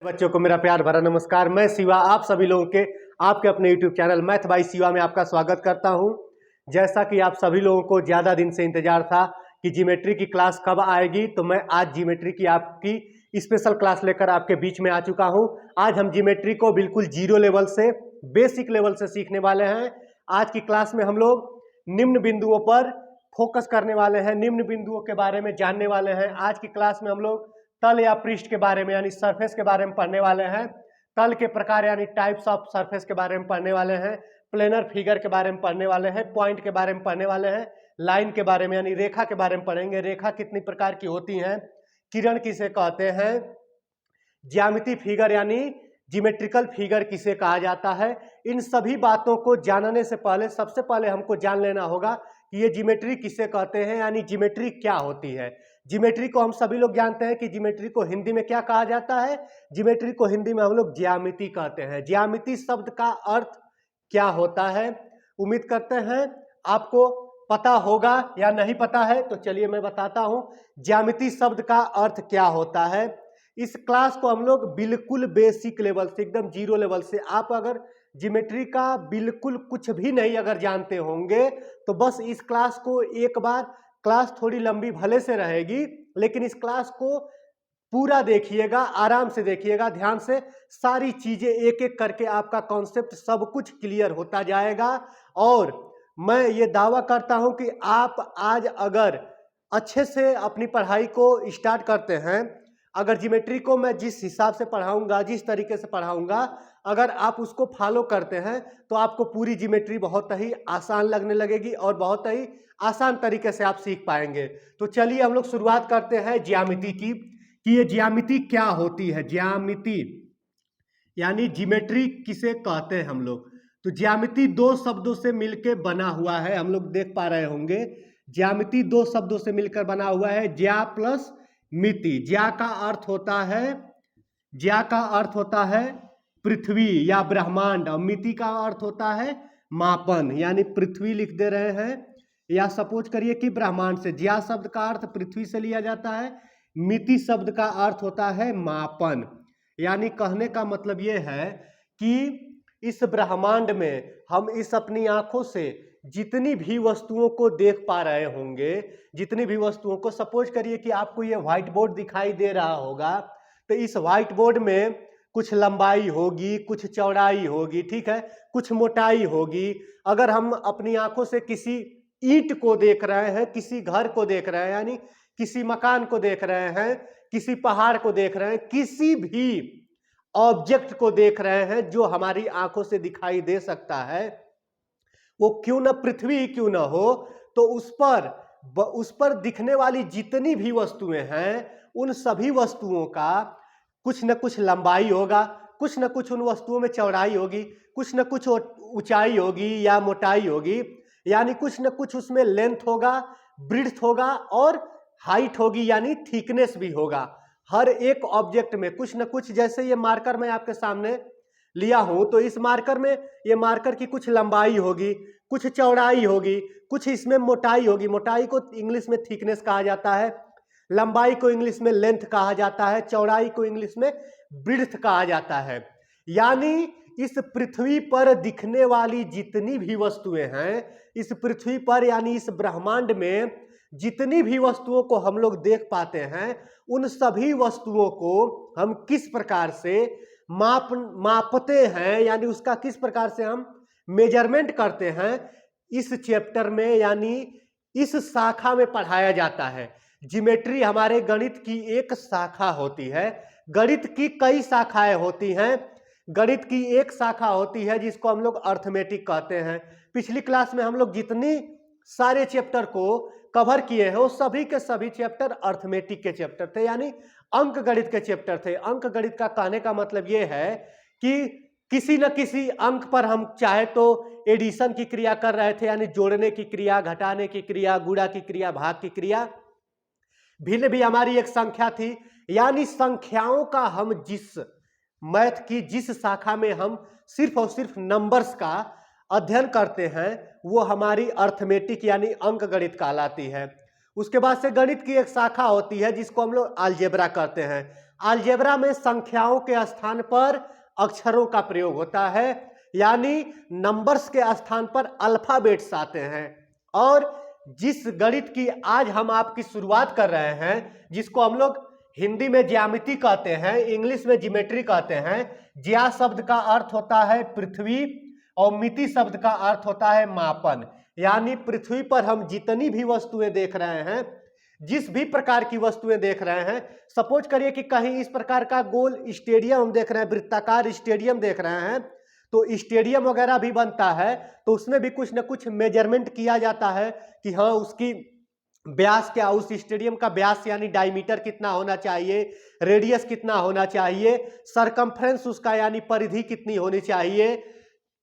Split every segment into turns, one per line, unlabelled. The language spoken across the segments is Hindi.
बच्चों को मेरा प्यार भरा नमस्कार। मैं शिवा आप सभी लोगों के आपके अपने YouTube channel math bye Shiva में आपका स्वागत करता हूं। जैसा कि आप सभी लोगों को ज़्यादा दिन से इंतजार था कि ज्योमेट्री की क्लास कब आएगी, तो मैं आज ज्योमेट्री की आपकी स्पेशल क्लास लेकर आपके बीच में आ चुका हूं। आज हम ज्योमेट्री को बिल्कुल जीरो लेवल से, बेसिक लेवल से सीखने वाले हैं। आज की क्लास में हम लोग निम्न बिंदुओं पर फोकस करने वाले हैं, निम्न बिंदुओं के बारे में जानने वाले हैं। आज की क्लास में हम लोग तल या पृष्ठ के बारे में यानी सरफेस के बारे में पढ़ने वाले हैं। तल के प्रकार यानी टाइप्स ऑफ सरफेस के बारे में पढ़ने वाले हैं। प्लेनर फिगर के बारे में पढ़ने वाले हैं। पॉइंट के बारे में पढ़ने वाले हैं। लाइन के बारे में यानी रेखा के बारे में पढ़ेंगे। रेखा कितनी प्रकार की होती हैं, किरण किसे कहते हैं, ज्यामिति फिगर यानी ज्योमेट्रिकल फिगर किसे कहा जाता है। इन सभी बातों को जानने से पहले सबसे पहले हमको जान लेना होगा कि ये ज्योमेट्री किसे कहते हैं, यानी ज्योमेट्री क्या होती है। ज्योमेट्री को हम सभी लोग जानते हैं कि ज्योमेट्री को हिंदी में क्या कहा जाता है। ज्योमेट्री को हिंदी में हम लोग ज्यामिति कहते हैं। ज्यामिति शब्द का अर्थ क्या होता है, उम्मीद करते हैं आपको पता होगा या नहीं पता है, तो चलिए मैं बताता हूं ज्यामिति शब्द का अर्थ क्या होता है। इस क्लास को हम लोग बिल्कुल बेसिक लेवल से, एकदम जीरो लेवल से, आप अगर ज्योमेट्री का बिल्कुल कुछ भी नहीं अगर जानते होंगे तो बस इस क्लास को एक बार, क्लास थोड़ी लंबी भले से रहेगी लेकिन इस क्लास को पूरा देखिएगा, आराम से देखिएगा, ध्यान से। सारी चीजें एक एक करके आपका कॉन्सेप्ट सब कुछ क्लियर होता जाएगा। और मैं ये दावा करता हूं कि आप आज अगर अच्छे से अपनी पढ़ाई को स्टार्ट करते हैं, अगर ज्योमेट्री को मैं जिस हिसाब से पढ़ाऊंगा, जिस तरीके से पढ़ाऊंगा, अगर आप उसको फॉलो करते हैं तो आपको पूरी ज्योमेट्री बहुत ही आसान लगने लगेगी और बहुत ही आसान तरीके से आप सीख पाएंगे। तो चलिए हम लोग शुरुआत करते हैं ज्यामिति की, कि ये ज्यामिति क्या होती है। ज्यामिति यानी ज्योमेट्री किसे कहते हैं हम लोग। तो ज्यामिति दो शब्दों से मिलकर बना हुआ है, हम लोग देख पा रहे होंगे। ज्यामिति दो शब्दों से मिलकर बना हुआ है, ज्या प्लस मिति। ज्या का अर्थ होता है, ज्या का अर्थ होता है पृथ्वी या ब्रह्मांड, और मिति का अर्थ होता है मापन, यानी पृथ्वी लिख दे रहे हैं या सपोज करिए कि ब्रह्मांड से। ज्या शब्द का अर्थ पृथ्वी से लिया जाता है, मिति शब्द का अर्थ होता है मापन। यानी कहने का मतलब यह है कि इस ब्रह्मांड में हम इस अपनी आंखों से जितनी भी वस्तुओं को देख पा रहे होंगे, जितनी भी वस्तुओं को, सपोज करिए कि आपको ये व्हाइट बोर्ड दिखाई दे रहा होगा, तो इस व्हाइट बोर्ड में कुछ लंबाई होगी, कुछ चौड़ाई होगी, ठीक है, कुछ मोटाई होगी। अगर हम अपनी आंखों से किसी ईंट को देख रहे हैं, किसी घर को देख रहे हैं, यानी किसी मकान को देख रहे हैं, किसी पहाड़ को देख रहे हैं, किसी भी ऑब्जेक्ट को देख रहे हैं जो हमारी आंखों से दिखाई दे सकता है, वो क्यों ना पृथ्वी क्यों ना हो, तो उस पर दिखने वाली जितनी भी वस्तुएं हैं, उन सभी वस्तुओं का कुछ न कुछ लंबाई होगा, कुछ न कुछ उन वस्तुओं में चौड़ाई होगी, कुछ न कुछ ऊंचाई होगी या मोटाई होगी, यानी कुछ न कुछ उसमें लेंथ होगा, ब्रीड्थ होगा और हाइट होगी, यानी थिकनेस भी होगा। हर एक ऑब्जेक्ट में कुछ न कुछ, जैसे ये मार्कर मैं आपके सामने लिया हूं, तो इस मार्कर में, ये मार्कर की कुछ लंबाई होगी, कुछ चौड़ाई होगी, कुछ इसमें मोटाई होगी। मोटाई को इंग्लिश में थिकनेस कहा जाता है, लंबाई को इंग्लिश में लेंथ कहा जाता है, चौड़ाई को इंग्लिश में ब्रीड्थ कहा जाता है। यानी इस पृथ्वी पर दिखने वाली जितनी भी वस्तुएं हैं, इस पृथ्वी पर यानी इस ब्रह्मांड में जितनी भी वस्तुओं को हम लोग देख पाते हैं, उन सभी वस्तुओं को हम किस प्रकार से मापते हैं, यानी उसका किस प्रकार से हम मेजरमेंट करते हैं, इस चैप्टर में यानी इस शाखा में पढ़ाया जाता है। ज्योमेट्री हमारे गणित की एक शाखा होती है। गणित की कई शाखाएं होती हैं। गणित की एक शाखा होती है जिसको हम लोग अर्थमेटिक कहते हैं। पिछली क्लास में हम लोग जितनी सारे चैप्टर को कवर किए हैं, वो सभी के सभी चैप्टर अर्थमेटिक के चैप्टर थे, यानी अंक गणित के चैप्टर थे। अंक गणित का कहने का मतलब ये है कि किसी न किसी अंक पर हम चाहे तो एडिशन की क्रिया कर रहे थे, यानी जोड़ने की क्रिया, घटाने की क्रिया, गुणा की क्रिया, भाग की क्रिया। भिन्न भी हमारी एक संख्या थी, यानी संख्याओं का हम जिस मैथ की जिस शाखा में हम सिर्फ और सिर्फ नंबर्स का अध्ययन करते हैं, वो हमारी अर्थमेटिक यानी अंक गणित कहलाती है। उसके बाद से गणित की एक शाखा होती है जिसको हम लोग अलजेब्रा कहते हैं। अलजेब्रा में संख्याओं के स्थान पर अक्षरों का प्रयोग होता है, यानी नंबर्स के स्थान पर अल्फाबेट्स आते हैं। और जिस गणित की आज हम आपकी शुरुआत कर रहे हैं, जिसको हम लोग हिंदी में ज्यामिति कहते हैं, इंग्लिश में ज्योमेट्री कहते हैं। ज्या शब्द का अर्थ होता है पृथ्वी और मिति शब्द का अर्थ होता है मापन। यानी पृथ्वी पर हम जितनी भी वस्तुएं देख रहे हैं, जिस भी प्रकार की वस्तुएं देख रहे हैं, सपोज करिए कि कहीं इस प्रकार का गोल स्टेडियम हम देख रहे हैं, वृत्ताकार स्टेडियम देख रहे हैं, तो स्टेडियम वगैरह भी बनता है तो उसमें भी कुछ ना कुछ मेजरमेंट किया जाता है कि हाँ उसकी व्यास क्या, उस स्टेडियम का व्यास यानी डायमीटर कितना होना चाहिए, रेडियस कितना होना चाहिए, सरकमफ्रेंस उसका यानी परिधि कितनी होनी चाहिए।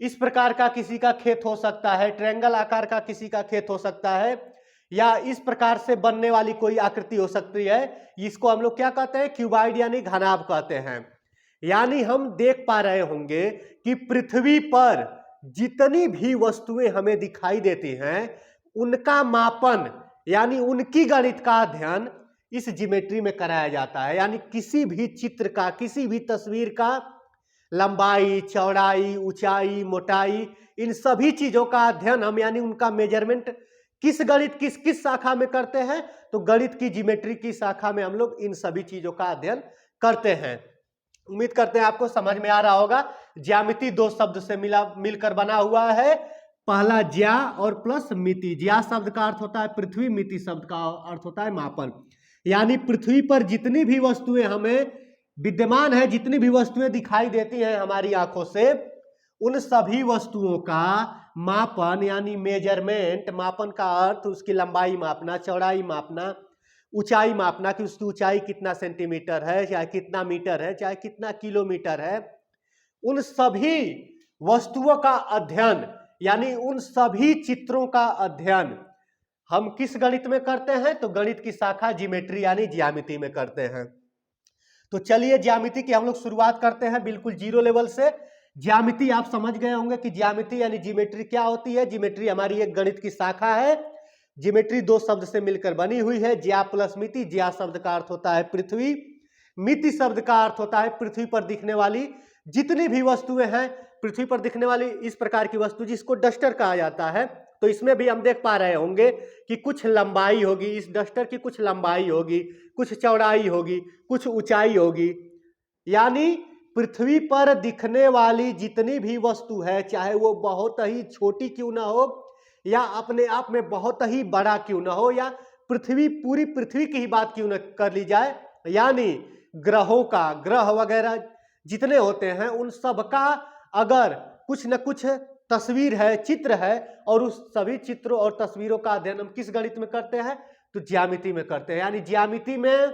इस प्रकार का किसी का खेत हो सकता है, ट्रायंगल आकार का किसी का खेत हो सकता है, या इस प्रकार से बनने वाली कोई आकृति हो सकती है। इसको हम लोग क्या कहते हैं, क्यूबाइड यानी घनाभ कहते हैं। यानी हम देख पा रहे होंगे कि पृथ्वी पर जितनी भी वस्तुएं हमें दिखाई देती हैं उनका मापन यानी उनकी गणित का अध्ययन इस ज्योमेट्री में कराया जाता है। यानी किसी भी चित्र का, किसी भी तस्वीर का लंबाई, चौड़ाई, ऊंचाई, मोटाई, इन सभी चीजों का अध्ययन हम यानी उनका मेजरमेंट किस गणित किस शाखा में करते हैं, तो गणित की ज्योमेट्री की शाखा में हम लोग इन सभी चीजों का अध्ययन करते हैं। उम्मीद करते हैं आपको समझ में आ रहा होगा। ज्यामिति दो शब्द से मिलकर बना हुआ है। पहला ज्या और प्लस मिति। ज्या शब्द का अर्थ होता है पृथ्वी, मिति शब्द का अर्थ होता है मापन। यानी पृथ्वी पर जितनी भी वस्तुएं हमें विद्यमान है, जितनी भी वस्तुएं दिखाई देती हैं हमारी आंखों से, उन सभी वस्तुओं का मापन यानी मेजरमेंट, मापन का अर्थ उसकी लंबाई मापना, चौड़ाई मापना, ऊंचाई मापना कि उसकी ऊंचाई कितना सेंटीमीटर है, चाहे कितना मीटर है, चाहे कितना किलोमीटर है, उन सभी वस्तुओं का अध्ययन यानी उन सभी चित्रों का अध्ययन हम किस गणित में करते हैं, तो गणित की शाखा ज्योमेट्री यानी ज्यामिति में करते हैं। तो चलिए ज्यामिति की हम लोग शुरुआत करते हैं बिल्कुल जीरो लेवल से। ज्यामिति आप समझ गए होंगे कि ज्यामिति यानी ज्योमेट्री क्या होती है। ज्योमेट्री हमारी एक गणित की शाखा है। ज्योमेट्री दो शब्द से मिलकर बनी हुई है, ज्या प्लस मिति। ज्या शब्द का अर्थ होता है पृथ्वी, मिति शब्द का अर्थ होता है पृथ्वी पर दिखने वाली जितनी भी वस्तुएं हैं, पृथ्वी पर दिखने वाली इस प्रकार की वस्तु जिसको डस्टर कहा जाता है। तो इसमें भी हम देख पा रहे होंगे कि कुछ लंबाई होगी, इस डस्टर की कुछ लंबाई होगी, कुछ चौड़ाई होगी, कुछ ऊंचाई होगी। यानी पृथ्वी पर दिखने वाली जितनी भी वस्तु है, चाहे वो बहुत ही छोटी क्यों ना हो या अपने आप में बहुत ही बड़ा क्यों ना हो, या पूरी पृथ्वी की ही बात क्यों न कर ली जाए, यानी ग्रहों का, ग्रह वगैरह जितने होते हैं उन सब का अगर कुछ न कुछ तस्वीर है, चित्र है, और उस सभी चित्रों और तस्वीरों का अध्ययन हम किस गणित में करते हैं, तो ज्यामिति में करते हैं। यानी ज्यामिति में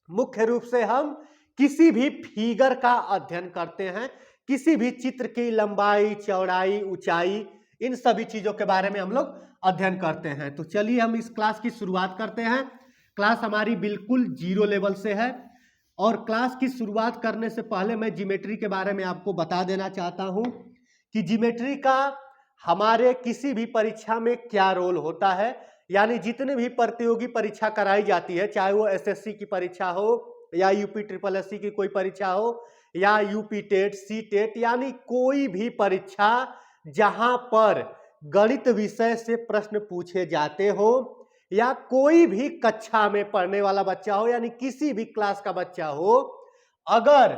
मुख्य रूप से हम किसी भी फिगर का अध्ययन करते हैं, किसी भी चित्र की लंबाई, चौड़ाई, ऊंचाई, इन सभी चीजों के बारे में हम लोग अध्ययन करते हैं। तो चलिए हम इस क्लास की शुरुआत करते हैं। क्लास हमारी बिल्कुल जीरो लेवल से है और क्लास की शुरुआत करने से पहले मैं ज्योमेट्री के बारे में आपको बता देना चाहता हूं कि ज्योमेट्री का हमारे किसी भी परीक्षा में क्या रोल होता है। यानी जितनी भी प्रतियोगी परीक्षा कराई जाती है, चाहे वो एसएससी की परीक्षा हो या यूपी ट्रिपल एससी की कोई परीक्षा हो या यूपी टेट, सी टेट, यानी कोई भी परीक्षा जहां पर गणित विषय से प्रश्न पूछे जाते हो, या कोई भी कक्षा में पढ़ने वाला बच्चा हो, यानी किसी भी क्लास का बच्चा हो, अगर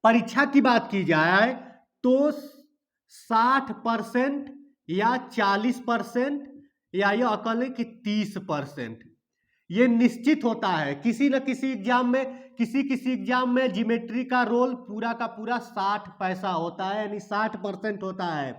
परीक्षा की बात की जाए तो 60% या 40% या ये अकल है कि 30% ये निश्चित होता है। किसी न किसी एग्जाम में, किसी एग्जाम में ज्योमेट्री का रोल पूरा का पूरा 60 पैसा होता है, यानी 60% होता है।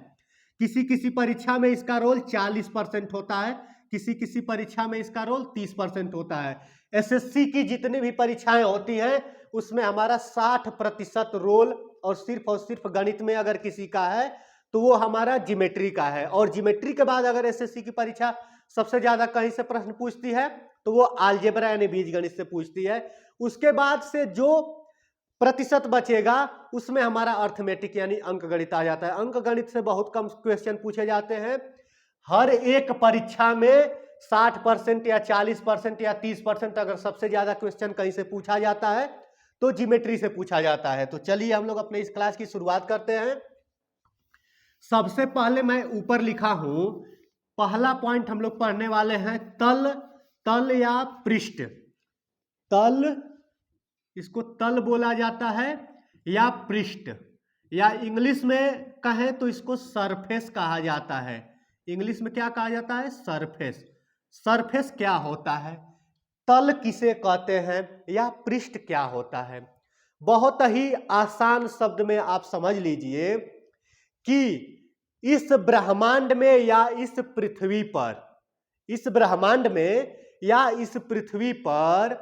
किसी परीक्षा में इसका रोल 40% होता है, किसी परीक्षा में इसका रोल 30% होता है। एसएससी की जितनी भी परीक्षाएं होती हैं उसमें हमारा 60% रोल और सिर्फ गणित में अगर किसी का है तो वो हमारा ज्योमेट्री का है। और ज्योमेट्री के बाद अगर एसएससी की परीक्षा सबसे ज्यादा कहीं से प्रश्न पूछती है तो वो अलजेब्रा यानी बीजगणित से पूछती है। उसके बाद से जो प्रतिशत बचेगा उसमें हमारा अर्थमेटिक यानी अंकगणित आ जाता है। अंकगणित से बहुत कम क्वेश्चन पूछे जाते हैं। हर एक परीक्षा में 60% या 40% या 30%, अगर सबसे ज्यादा क्वेश्चन कहीं से पूछा जाता है तो ज्योमेट्री से पूछा जाता है। तो चलिए हम लोग अपने इस क्लास की शुरुआत करते हैं। सबसे पहले मैं ऊपर लिखा हूं, पहला पॉइंट हम लोग पढ़ने वाले हैं तल। तल या पृष्ठ, तल, इसको तल बोला जाता है या पृष्ठ, या इंग्लिश में कहें तो इसको सरफेस कहा जाता है। इंग्लिश में क्या कहा जाता है? सरफेस। सरफेस क्या होता है, तल किसे कहते हैं, या पृष्ठ क्या होता है? बहुत ही आसान शब्द में आप समझ लीजिए कि इस ब्रह्मांड में या इस पृथ्वी पर, इस ब्रह्मांड में या इस पृथ्वी पर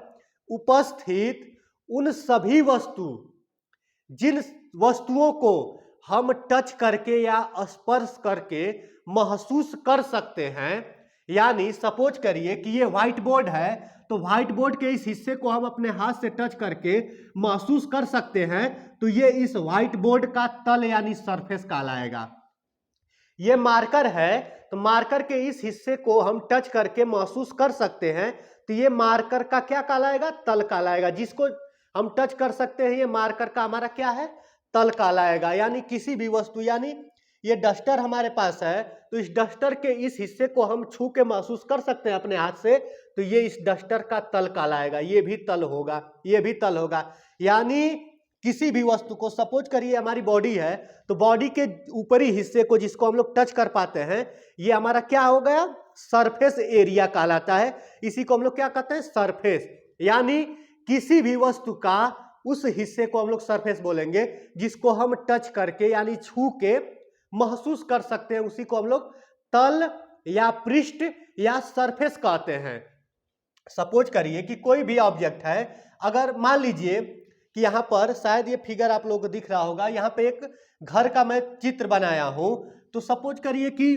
उपस्थित उन सभी वस्तु, जिन वस्तुओं को हम टच करके या स्पर्श करके महसूस कर सकते हैं, यानी सपोज करिए कि ये व्हाइट बोर्ड है, तो व्हाइट बोर्ड के इस हिस्से को हम अपने हाथ से टच करके महसूस कर सकते हैं, तो ये इस व्हाइट बोर्ड का तल यानी सरफेस कहलाएगा। ये मार्कर है, तो मार्कर के इस हिस्से को हम टच करके महसूस कर सकते हैं, तो ये मार्कर का क्या कहलाएगा? तल कहलाएगा। जिसको हम टच कर सकते हैं, ये मार्कर का हमारा क्या है? तल कहलाएगा। यानी किसी भी वस्तु, यानी ये डस्टर हमारे पास है, तो इस डस्टर के इस हिस्से को हम छू के महसूस कर सकते हैं अपने हाथ से, तो ये इस डस्टर का तल कहलाएगा। ये भी तल होगा, ये भी तल होगा। यानी किसी भी वस्तु को, सपोज करिए हमारी बॉडी है, तो बॉडी के ऊपरी हिस्से को जिसको हम लोग टच कर पाते हैं, ये हमारा क्या हो गया? सरफेस एरिया कहलाता है। इसी को हम लोग क्या कहते हैं? सरफेस। यानी किसी भी वस्तु का उस हिस्से को हम लोग सरफेस बोलेंगे, जिसको हम टच करके यानी छू के महसूस कर सकते हैं, उसी को हम लोग तल या पृष्ठ या सरफेस कहते हैं। सपोज करिए कि कोई भी ऑब्जेक्ट है, अगर मान लीजिए कि यहां पर, शायद ये फिगर आप लोगों को दिख रहा होगा, यहां पे एक घर का मैं चित्र बनाया हूं, तो सपोज करिए कि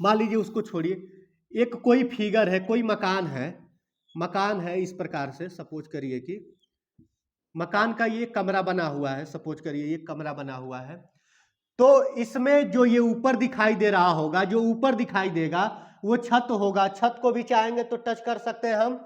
मान लीजिए, उसको छोड़िए, एक कोई फिगर है, कोई मकान है, मकान है इस प्रकार से, सपोज करिए कि मकान का ये कमरा बना हुआ है, सपोज करिए ये कमरा बना हुआ है, तो इसमें जो ये ऊपर दिखाई दे रहा होगा, जो ऊपर दिखाई देगा वो छत होगा। छत को भी चाहेंगे तो टच कर सकते हैं हम,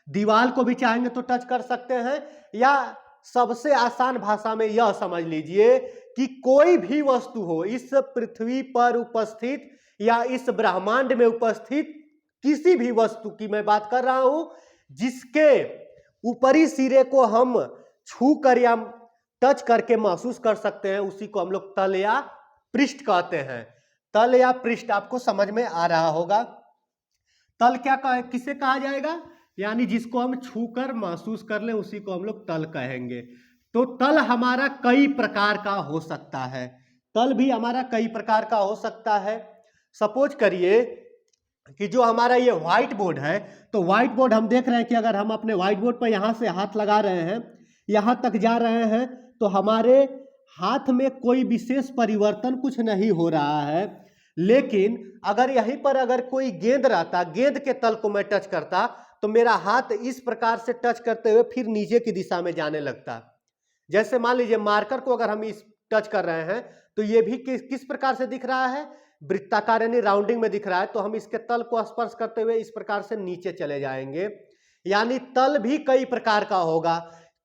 दीवार को भी चाहेंगे तो टच कर सकते हैं, या सबसे आसान भाषा में यह समझ लीजिए कि कोई भी वस्तु हो इस पृथ्वी पर उपस्थित या इस ब्रह्मांड में उपस्थित किसी भी वस्तु की मैं बात कर रहा हूं, जिसके ऊपरी सिरे को हम छू कर या टच करके महसूस कर सकते हैं, उसी को हम लोग तल या पृष्ठ कहते हैं। तल या पृष्ठ आपको समझ में आ रहा होगा। तल किसे कहा जाएगा? यानी जिसको हम छू कर महसूस कर ले, उसी को हम लोग तल कहेंगे। तो तल हमारा कई प्रकार का हो सकता है, तल भी हमारा कई प्रकार का हो सकता है। सपोज करिए कि जो हमारा ये व्हाइट बोर्ड है, तो व्हाइट बोर्ड हम देख रहे हैं कि अगर हम अपने व्हाइट बोर्ड पर यहां से हाथ लगा रहे हैं, यहां तक जा रहे हैं, तो हमारे हाथ में कोई विशेष परिवर्तन कुछ नहीं हो रहा है। लेकिन अगर यहीं पर अगर कोई गेंद रहता, गेंद के तल को मैं टच करता, तो मेरा हाथ इस प्रकार से टच करते हुए फिर नीचे की दिशा में जाने लगता। जैसे मान लीजिए मार्कर को अगर हम इस टच कर रहे हैं, तो ये भी किस प्रकार से दिख रहा है? वृत्ताकार यानी राउंडिंग में दिख रहा है, तो हम इसके तल को स्पर्श करते हुए इस प्रकार से नीचे चले जाएंगे। यानी तल भी कई प्रकार का होगा।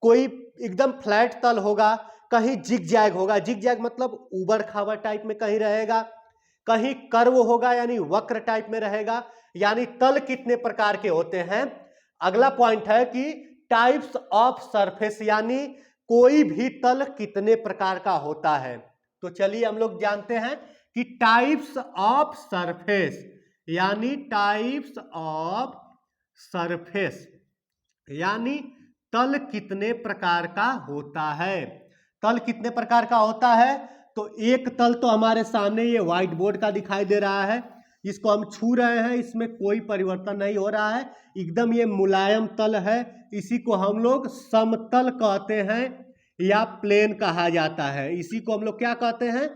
कोई एकदम फ्लैट तल होगा, कहीं जिग जैग होगा, जिग जैग मतलब उबड़ खाबड़ टाइप में कहीं रहेगा, कहीं कर्व होगा यानी वक्र टाइप में रहेगा। यानी तल कितने प्रकार के होते हैं? अगला पॉइंट है कि टाइप्स ऑफ सरफेस, यानी कोई भी तल कितने प्रकार का होता है। तो चलिए हम लोग जानते हैं कि टाइप्स ऑफ सरफेस, यानी टाइप्स ऑफ सरफेस, यानी तल कितने प्रकार का होता है। तल कितने प्रकार का होता है? तो एक तल तो हमारे सामने ये व्हाइट बोर्ड का दिखाई दे रहा है, इसको हम छू रहे हैं, इसमें कोई परिवर्तन नहीं हो रहा है, एकदम ये मुलायम तल है। इसी को हम लोग समतल कहते हैं या प्लेन कहा जाता है। इसी को हम लोग क्या कहते हैं?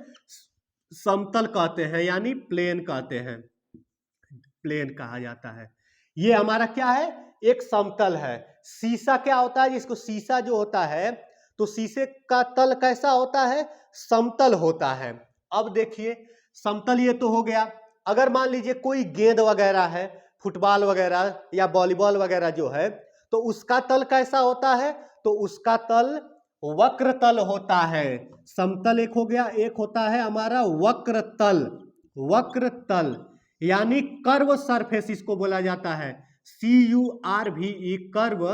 समतल कहते हैं, यानी प्लेन कहते हैं, प्लेन कहा जाता है। ये हमारा क्या है? एक समतल है। शीशा क्या होता है? जिसको शीशा जो होता है, तो शीशे का तल कैसा होता है? समतल होता है। अब देखिए, समतल ये तो हो गया। अगर मान लीजिए कोई गेंद वगैरह है, फुटबॉल वगैरह या वॉलीबॉल वगैरह जो है, तो उसका तल कैसा होता है, तो उसका तल वक्र तल होता है। समतल एक हो गया, एक होता है हमारा वक्र तल। वक्र तल यानी कर्व सरफेस इसको बोला जाता है, CURVE, कर्व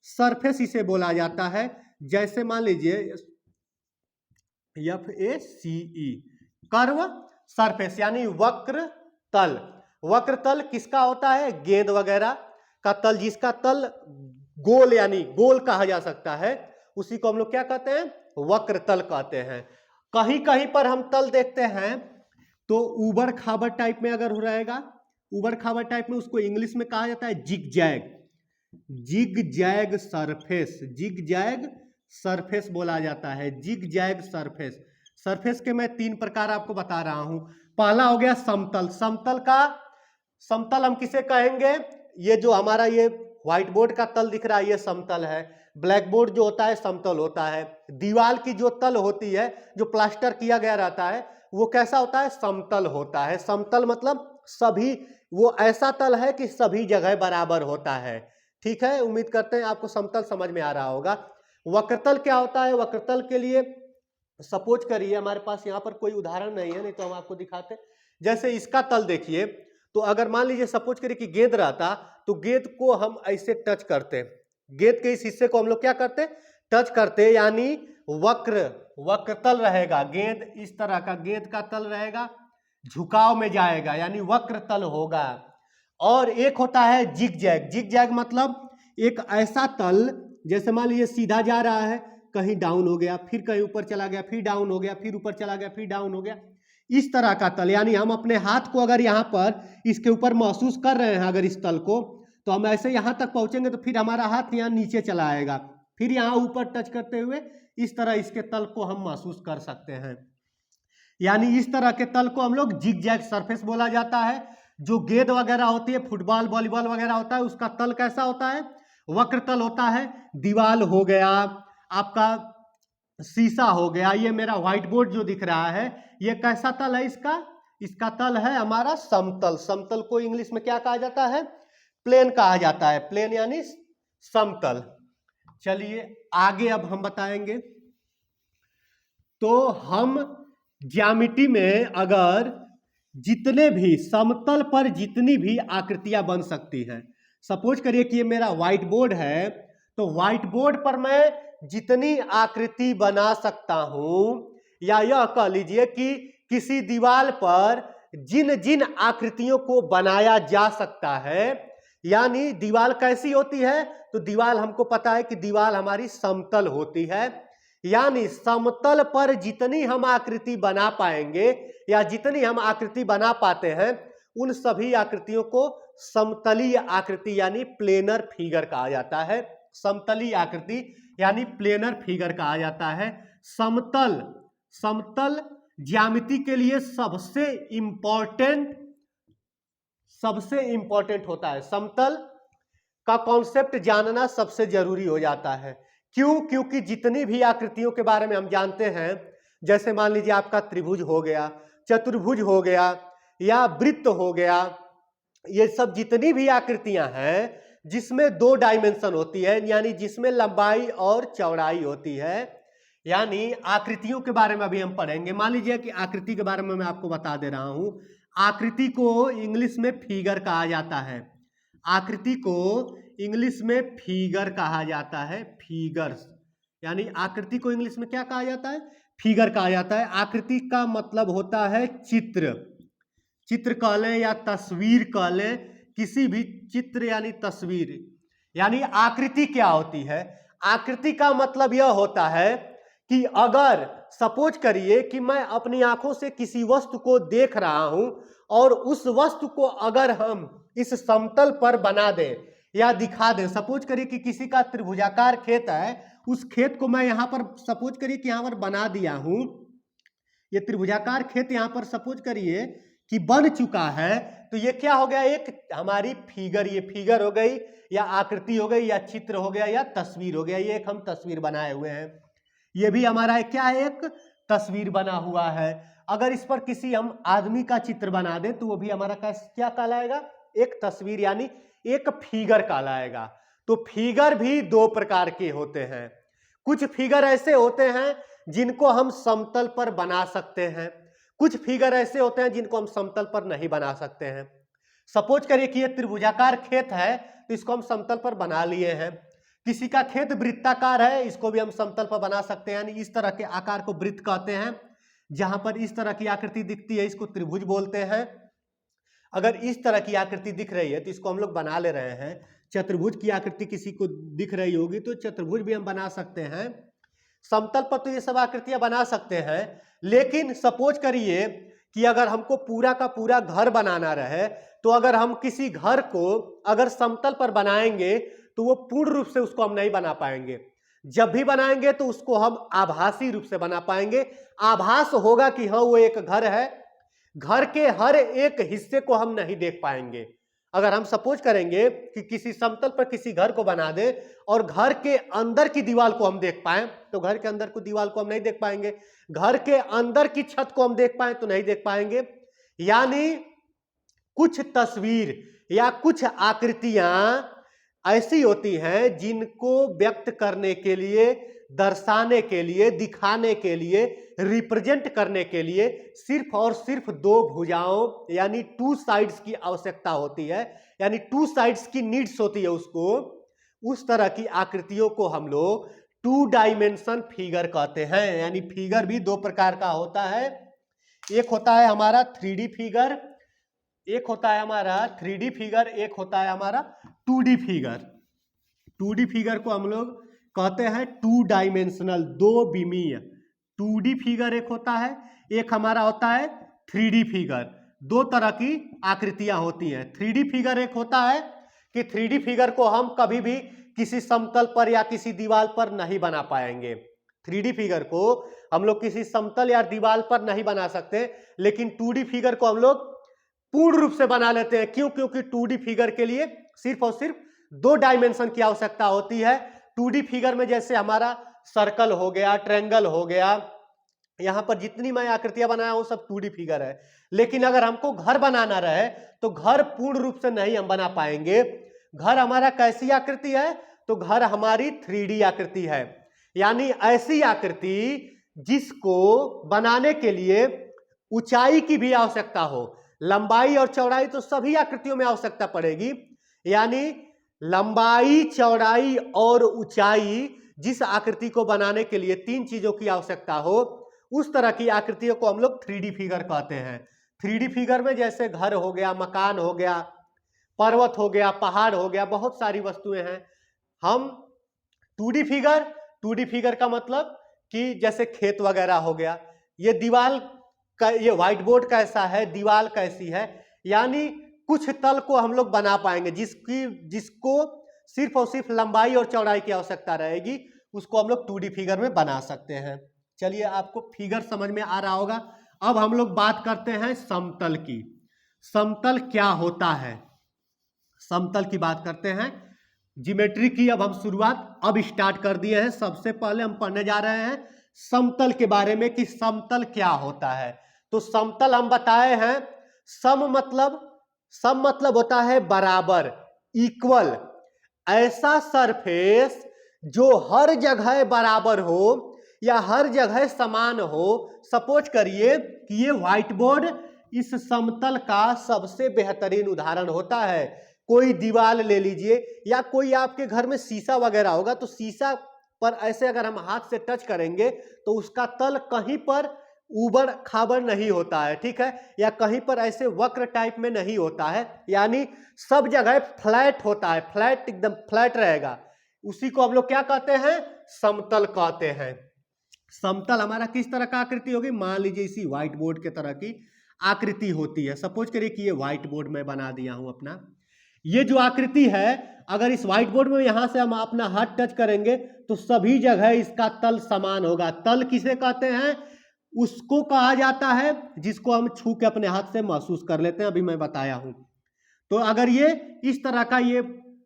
सरफेस इसे बोला जाता है। जैसे मान लीजिए FACE, कर्व सरफेस यानी वक्र तल। वक्र तल किसका होता है, गेंद वगैरह का तल, जिसका तल गोल यानी गोल कहा जा सकता है, उसी को हम लोग क्या कहते हैं, वक्र तल कहते हैं। कहीं कहीं पर हम तल देखते हैं तो उबड़ खाबड़ टाइप में अगर हो रहेगा, उबड़ खाबड़ टाइप में, उसको इंग्लिश में कहा जाता है zig zag. Zig zag surface, zig zag surface बोला जाता है, जिग जैग सरफेस। सरफेस के मैं 3 प्रकार आपको बता रहा हूं। पहला हो गया समतल। समतल हम किसे कहेंगे, ये जो हमारा ये व्हाइट बोर्ड का तल दिख रहा है ये समतल है। ब्लैक बोर्ड जो होता है समतल होता है। दीवार की जो तल होती है, जो प्लास्टर किया गया रहता है, वो कैसा होता है, समतल होता है। समतल मतलब सभी, वो ऐसा तल है कि सभी जगह बराबर होता है। ठीक है, उम्मीद करते हैं आपको समतल समझ में आ रहा होगा। वक्रतल क्या होता है, वक्रतल के लिए सपोज करिए, हमारे पास यहाँ पर कोई उदाहरण नहीं है, नहीं तो हम आपको दिखाते। जैसे इसका तल देखिए, तो अगर मान लीजिए सपोज करिए कि गेंद रहता, तो गेंद को हम ऐसे टच करते, गेंद के इस हिस्से को हम लोग क्या करते, टच करते, यानी वक्रतल रहेगा। गेंद इस तरह का गेंद का तल रहेगा, झुकाव में जाएगा, यानी वक्रतल होगा। और एक होता है जिग जैग। जिग जैग मतलब एक ऐसा तल, जैसे मान लीजिए सीधा जा रहा है, कहीं डाउन हो गया, फिर कहीं ऊपर चला गया, फिर डाउन हो गया, फिर ऊपर चला गया, फिर डाउन हो गया, इस तरह का तल। यानी हम अपने हाथ को अगर यहाँ पर इसके ऊपर महसूस कर रहे हैं अगर इस तल को, तो हम ऐसे यहाँ तक पहुंचेंगे तो फिर हमारा हाथ यहाँ नीचे चला आएगा, फिर यहाँ ऊपर टच करते हुए इस तरह इसके तल को हम महसूस कर सकते हैं। यानी इस तरह के तल को हम लोग जिग जैग सरफेस बोला जाता है। जो गेंद वगैरह होती है, फुटबॉल वॉलीबॉल वगैरह होता है, उसका तल कैसा होता है, वक्र तल होता है। दीवाल हो गया, आपका शीशा हो गया, ये मेरा व्हाइट बोर्ड जो दिख रहा है, ये कैसा तल है, इसका तल है हमारा समतल। समतल को इंग्लिश में क्या कहा जाता है, प्लेन कहा जाता है। प्लेन यानी समतल। चलिए आगे अब हम बताएंगे। तो हम ज्यामिति में अगर जितने भी समतल पर जितनी भी आकृतियां बन सकती हैं, सपोज करिए कि ये मेरा व्हाइट बोर्ड है, तो व्हाइट बोर्ड पर मैं जितनी आकृति बना सकता हूं, या यह कह लीजिए कि किसी दीवार पर जिन जिन आकृतियों को बनाया जा सकता है, यानी दीवार कैसी होती है, तो दीवार हमको पता है कि दीवार हमारी समतल होती है। यानी समतल पर जितनी हम आकृति बना पाएंगे या जितनी हम आकृति बना पाते हैं, उन सभी आकृतियों को समतलीय आकृति यानी प्लेनर फिगर कहा जाता है। समतलीय आकृति यानी प्लेनर फिगर कहा जाता है। समतल ज्यामिति के लिए सबसे इंपॉर्टेंट होता है। समतल का कॉन्सेप्ट जानना सबसे जरूरी हो जाता है। क्यों? क्योंकि जितनी भी आकृतियों के बारे में हम जानते हैं, जैसे मान लीजिए आपका त्रिभुज हो गया, चतुर्भुज हो गया या वृत्त हो गया, ये सब जितनी भी आकृतियां हैं जिसमें 2 डायमेंशन होती है, यानी जिसमें लंबाई और चौड़ाई होती है, यानी आकृतियों के बारे में अभी हम पढ़ेंगे। मान लीजिए कि आकृति के बारे में मैं आपको बता दे रहा हूं। आकृति को इंग्लिश में फिगर कहा जाता है। आकृति को इंग्लिश में फिगर कहा जाता है। फिगर्स यानी आकृति को इंग्लिश में क्या कहा जाता है, फिगर कहा जाता है। आकृति का मतलब होता है चित्र कह लें या तस्वीर कह लें, किसी भी चित्र यानी तस्वीर। यानी आकृति क्या होती है, आकृति का मतलब यह होता है कि अगर सपोज करिए कि मैं अपनी आंखों से किसी वस्तु को देख रहा हूं और उस वस्तु को अगर हम इस समतल पर बना दें या दिखा दें, सपोज करिए कि किसी का त्रिभुजाकार खेत है, उस खेत को मैं यहां पर सपोज करिए कि यहां पर बना दिया हूं, ये त्रिभुजाकार खेत यहां पर सपोज करिए कि बन चुका है, तो ये क्या हो गया, एक हमारी फिगर, ये फिगर हो गई या आकृति हो गई या चित्र हो गया या तस्वीर हो गया। ये एक हम तस्वीर बनाए हुए हैं, ये भी हमारा क्या है, एक तस्वीर बना हुआ है। अगर इस पर किसी हम आदमी का चित्र बना दें तो वो भी हमारा क्या कहलाएगा, एक तस्वीर यानी एक फिगर कहलाएगा। तो फिगर भी दो प्रकार के होते हैं। कुछ फिगर ऐसे होते हैं जिनको हम समतल पर बना सकते हैं, कुछ फिगर ऐसे होते हैं जिनको हम समतल पर नहीं बना सकते हैं। सपोज करिए कि ये त्रिभुजाकार खेत है, तो इसको हम समतल पर बना लिए हैं। किसी का खेत वृत्ताकार है, इसको भी हम समतल पर बना सकते हैं, यानी इस तरह के आकार को वृत्त कहते हैं। जहां पर इस तरह की आकृति दिखती है इसको त्रिभुज बोलते हैं। अगर इस तरह की आकृति दिख रही है तो इसको हम लोग बना ले रहे हैं। चतुर्भुज की आकृति किसी को दिख रही होगी तो चतुर्भुज भी हम बना सकते हैं। समतल पर तो ये सब आकृतियां बना सकते हैं, लेकिन सपोज करिए कि अगर हमको पूरा का पूरा घर बनाना रहे, तो अगर हम किसी घर को अगर समतल पर बनाएंगे तो वो पूर्ण रूप से उसको हम नहीं बना पाएंगे। जब भी बनाएंगे तो उसको हम आभासी रूप से बना पाएंगे। आभास होगा कि हाँ वो एक घर है, घर के हर एक हिस्से को हम नहीं देख पाएंगे। अगर हम सपोज करेंगे कि किसी समतल पर किसी घर को बना दे और घर के अंदर की दीवार को हम देख पाएं, तो घर के अंदर की दीवार को हम नहीं देख पाएंगे। घर के अंदर की छत को हम देख पाएं तो नहीं देख पाएंगे। यानी कुछ तस्वीर या कुछ आकृतियां ऐसी होती हैं जिनको व्यक्त करने के लिए, दर्शाने के लिए, दिखाने के लिए, रिप्रेजेंट करने के लिए सिर्फ और सिर्फ दो भुजाओं यानी टू साइड्स की आवश्यकता होती है, यानी टू साइड्स की नीड्स होती है उसको। उस तरह की आकृतियों को हम लोग टू डायमेंशन फिगर कहते हैं। यानी फिगर भी दो प्रकार का होता है। एक होता है हमारा 3D फिगर, एक होता है हमारा 3D फिगर, एक होता है हमारा 2D फिगर। 2D फिगर को हम लोग कहते हैं टू डायमेंशनल, दो विमीय। 2D फिगर एक होता है, एक हमारा होता है 3D फिगर। दो तरह की आकृतियां होती हैं। 3D फिगर एक होता है कि 3D फिगर को हम कभी भी किसी समतल पर या किसी दीवार पर नहीं बना पाएंगे। 3D फिगर को हम लोग किसी समतल या दीवार पर नहीं बना सकते, लेकिन 2D फिगर को हम लोग पूर्ण रूप से बना लेते हैं। क्यों? क्योंकि 2D फिगर के लिए सिर्फ और सिर्फ दो डायमेंशन की आवश्यकता होती है। 2D फिगर में जैसे हमारा सर्कल हो गया, ट्रायंगल हो गया, यहां पर जितनी मैं आकृतियां बनाया वो सब 2D फिगर है। लेकिन अगर हमको घर बनाना रहे तो घर पूर्ण रूप से नहीं हम बना पाएंगे। घर हमारा कैसी आकृति है? तो घर हमारी 3D आकृति है, यानी ऐसी आकृति जिसको बनाने के लिए ऊंचाई की भी आवश्यकता हो। लंबाई और चौड़ाई तो सभी आकृतियों में आवश्यकता पड़ेगी, यानी लंबाई, चौड़ाई और ऊंचाई जिस आकृति को बनाने के लिए तीन चीजों की आवश्यकता हो, उस तरह की आकृतियों को हम लोग 3D फिगर कहते हैं। 3D फिगर में जैसे घर हो गया, मकान हो गया, पर्वत हो गया, पहाड़ हो गया, बहुत सारी वस्तुएं हैं। हम 2D फिगर का मतलब कि जैसे खेत वगैरह हो गया, ये दीवार का, ये व्हाइट बोर्ड कैसा है, दीवार कैसी है, यानी कुछ तल को हम लोग बना पाएंगे जिसको सिर्फ और सिर्फ लंबाई और चौड़ाई की आवश्यकता रहेगी, उसको हम लोग 2D फिगर में बना सकते हैं। चलिए, आपको फिगर समझ में आ रहा होगा। अब हम लोग बात करते हैं समतल की। समतल क्या होता है? समतल की बात करते हैं। ज्योमेट्री की अब हम शुरुआत अब स्टार्ट कर दिए हैं। सबसे पहले हम पढ़ने जा रहे हैं समतल के बारे में कि समतल क्या होता है। तो समतल हम बताए हैं, सम मतलब होता है बराबर, इक्वल, ऐसा सरफेस जो हर जगह बराबर हो या हर जगह समान हो। सपोज करिए कि ये व्हाइट बोर्ड इस समतल का सबसे बेहतरीन उदाहरण होता है। कोई दीवार ले लीजिए या कोई आपके घर में शीशा वगैरह होगा, तो शीशा पर ऐसे अगर हम हाथ से टच करेंगे तो उसका तल कहीं पर उबड़ खाबड़ नहीं होता है, ठीक है, या कहीं पर ऐसे वक्र टाइप में नहीं होता है, यानी सब जगह फ्लैट होता है, फ्लैट, एकदम फ्लैट रहेगा। उसी को हम लोग क्या कहते हैं? समतल कहते हैं। समतल हमारा किस तरह का आकृति होगी? मान लीजिए इसी व्हाइट बोर्ड के तरह की आकृति होती है। सपोज करिए कि ये व्हाइट बोर्ड मैं बना दिया हूं अपना। ये जो आकृति है, अगर इस व्हाइट बोर्ड में यहां से हम अपना हाथ टच करेंगे तो सभी जगह इसका तल समान होगा। तल किसे कहते हैं? उसको कहा जाता है जिसको हम छू के अपने हाथ से महसूस कर लेते हैं, अभी मैं बताया हूं। तो अगर ये इस तरह का ये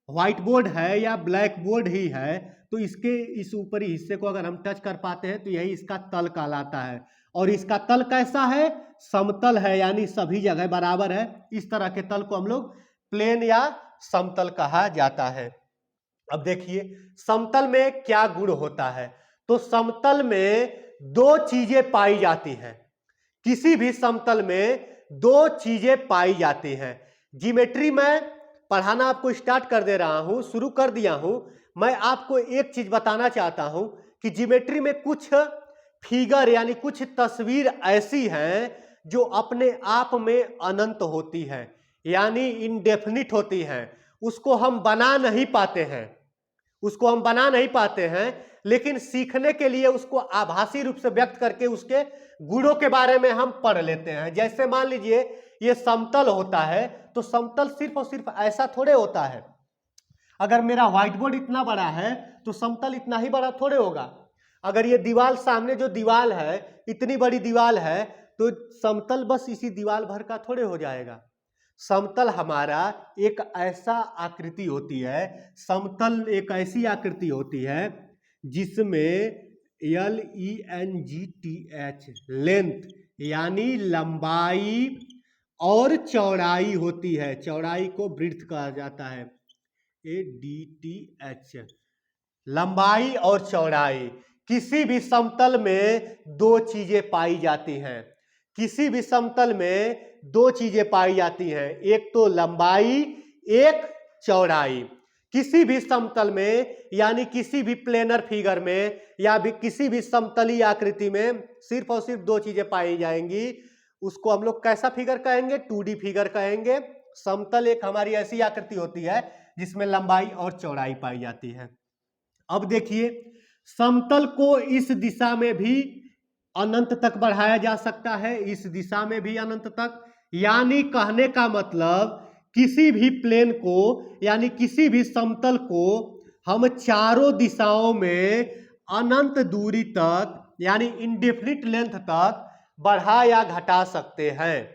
व्हाइट बोर्ड है या ब्लैक बोर्ड ही है, तो इसके इस ऊपरी हिस्से को अगर हम टच कर पाते हैं तो यही इसका तल कहलाता है। और इसका तल कैसा है? समतल है, यानी सभी जगह बराबर है। इस तरह के तल को हम लोग प्लेन या समतल कहा जाता है। अब देखिए समतल में क्या गुण होता है। तो समतल में दो चीजें पाई जाती हैं। किसी भी समतल में दो चीजें पाई जाती हैं। ज्योमेट्री में पढ़ाना आपको स्टार्ट कर दे रहा हूं, शुरू कर दिया हूं। मैं आपको एक चीज बताना चाहता हूं कि ज्योमेट्री में कुछ फिगर यानी कुछ तस्वीर ऐसी हैं जो अपने आप में अनंत होती है, यानी इनडेफिनिट होती हैं। उसको हम बना नहीं पाते हैं, उसको हम बना नहीं पाते हैं, लेकिन सीखने के लिए उसको आभासी रूप से व्यक्त करके उसके गुणों के बारे में हम पढ़ लेते हैं। जैसे मान लीजिए ये समतल होता है, तो समतल सिर्फ और सिर्फ ऐसा थोड़े होता है। अगर मेरा व्हाइट बोर्ड इतना बड़ा है तो समतल इतना ही बड़ा थोड़े होगा। अगर ये दीवार सामने जो दीवार है इतनी बड़ी दीवार है तो समतल बस इसी दीवार भर का थोड़े हो जाएगा। समतल हमारा एक ऐसा आकृति होती है, समतल एक ऐसी आकृति होती है जिसमें LENGTH लेंथ यानी लंबाई और चौड़ाई होती है। चौड़ाई को ब्रीड्थ कहा जाता है, ADTH, लंबाई और चौड़ाई। किसी भी समतल में दो चीजें पाई जाती हैं। किसी भी समतल में दो चीजें पाई जाती हैं, एक तो लंबाई, एक चौड़ाई। किसी भी समतल में यानी किसी भी प्लेनर फिगर में या भी किसी भी समतलीय आकृति में सिर्फ और सिर्फ दो चीजें पाई जाएंगी। उसको हम लोग कैसा फिगर कहेंगे? 2D फिगर कहेंगे। समतल एक हमारी ऐसी आकृति होती है जिसमें लंबाई और चौड़ाई पाई जाती है। अब देखिए समतल को इस दिशा में भी अनंत तक बढ़ाया जा सकता है, इस दिशा में भी अनंत तक। यानी कहने का मतलब किसी भी प्लेन को यानी किसी भी समतल को हम चारों दिशाओं में अनंत दूरी तक यानी इंडेफिनिट लेंथ तक बढ़ा या घटा सकते हैं।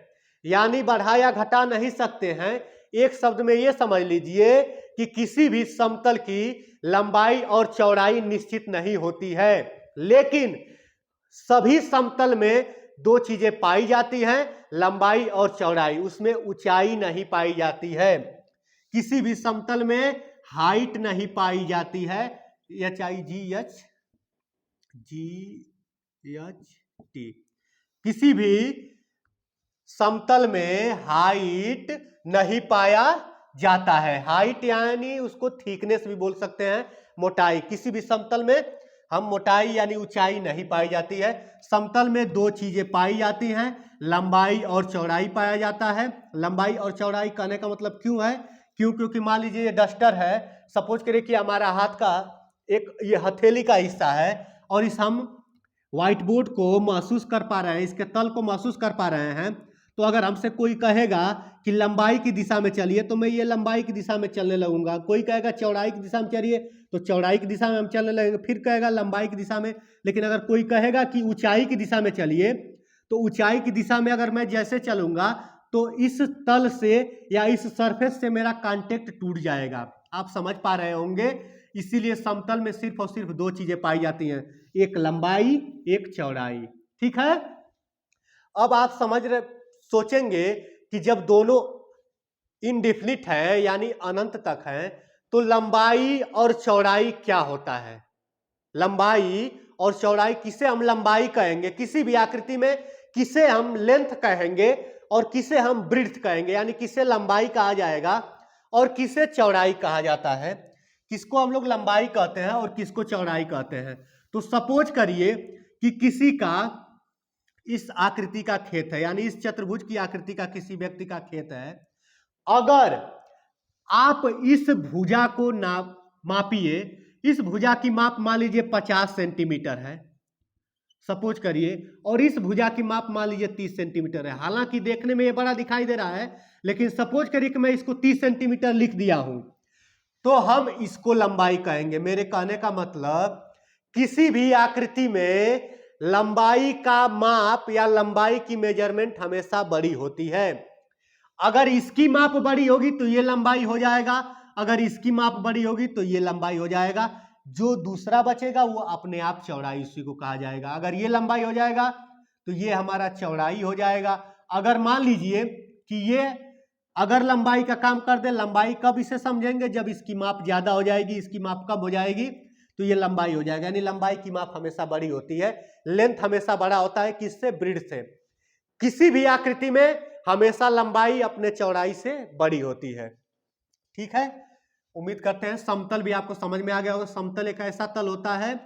यानी बढ़ा या घटा नहीं सकते हैं। एक शब्द में यह समझ लीजिए कि किसी भी समतल की लंबाई और चौड़ाई निश्चित नहीं होती है, लेकिन सभी समतल में दो चीजें पाई जाती हैं, लंबाई और चौड़ाई। उसमें ऊंचाई नहीं पाई जाती है। किसी भी समतल में हाइट नहीं पाई जाती है, HIGHT। किसी भी समतल में हाइट नहीं पाया जाता है। हाइट यानी उसको थिकनेस भी बोल सकते हैं, मोटाई। किसी भी समतल में हम मोटाई यानी ऊंचाई नहीं पाई जाती है। समतल में दो चीजें पाई जाती हैं, लंबाई और चौड़ाई पाया जाता है। लंबाई और चौड़ाई कहने का मतलब क्यों है? क्योंकि मान लीजिए ये डस्टर है, सपोज करिए कि हमारा हाथ का एक ये हथेली का हिस्सा है और इस हम व्हाइट बोर्ड को महसूस कर पा रहे हैं, इसके तल को महसूस कर पा रहे हैं। तो अगर हमसे कोई कहेगा कि लंबाई की दिशा में चलिए तो मैं ये लंबाई की दिशा में चलने लगूंगा। कोई कहेगा चौड़ाई की दिशा में चलिए तो चौड़ाई की दिशा में हम चलने लगेंगे, फिर कहेगा लंबाई की दिशा में। लेकिन अगर कोई कहेगा कि ऊंचाई की दिशा में चलिए तो ऊंचाई की दिशा में अगर मैं जैसे चलूंगा तो इस तल से या इस सरफेस से मेरा कांटेक्ट टूट जाएगा। आप समझ पा रहे होंगे। इसीलिए समतल में सिर्फ और सिर्फ दो चीजें पाई जाती हैं, एक लंबाई, एक चौड़ाई। ठीक है। अब आप सोचेंगे कि जब दोनों इनडेफिनिट है यानी अनंत तक है तो लंबाई और चौड़ाई क्या होता है? लंबाई और चौड़ाई, किसे हम लंबाई कहेंगे किसी भी आकृति में, किसे हम लेंथ कहेंगे और किसे हम ब्रीड्थ कहेंगे, यानी किसे लंबाई कहा जाएगा और किसे चौड़ाई कहा जाता है। किसको हम लोग लंबाई कहते हैं और किसको चौड़ाई कहते हैं। तो सपोज करिए कि किसी का इस आकृति का खेत है, यानी इस चतुर्भुज की आकृति का किसी व्यक्ति का खेत है। अगर आप इस भुजा को मापिए, इस भुजा की माप मान लीजिए 50 सेंटीमीटर है सपोज करिए, और इस भुजा की माप मान लीजिए 30 सेंटीमीटर है। हालांकि देखने में ये बड़ा दिखाई दे रहा है, लेकिन सपोज करिए कि मैं इसको 30 सेंटीमीटर लिख दिया हूं तो हम इसको लंबाई कहेंगे। मेरे कहने का मतलब किसी भी आकृति में लंबाई का माप या लंबाई की मेजरमेंट हमेशा बड़ी होती है। अगर इसकी माप बड़ी होगी तो ये लंबाई हो जाएगा, अगर इसकी माप बड़ी होगी तो ये लंबाई हो जाएगा। जो दूसरा बचेगा वो अपने आप चौड़ाई उसी को कहा जाएगा। अगर ये लंबाई हो जाएगा तो ये हमारा चौड़ाई हो जाएगा। अगर मान लीजिए कि ये अगर लंबाई का काम कर दे, लंबाई कब इसे समझेंगे, जब इसकी माप ज्यादा हो जाएगी, इसकी माप कब हो जाएगी, तो ये लंबाई हो जाएगा, यानी लंबाई की माप हमेशा बड़ी होती है, लेंथ हमेशा बड़ा होता है, किससे, ब्रिड्थ से। किसी भी आकृति में हमेशा लंबाई अपने चौड़ाई से बड़ी होती है, ठीक है। उम्मीद करते हैं समतल भी आपको समझ में आ गया होगा। समतल एक ऐसा तल होता है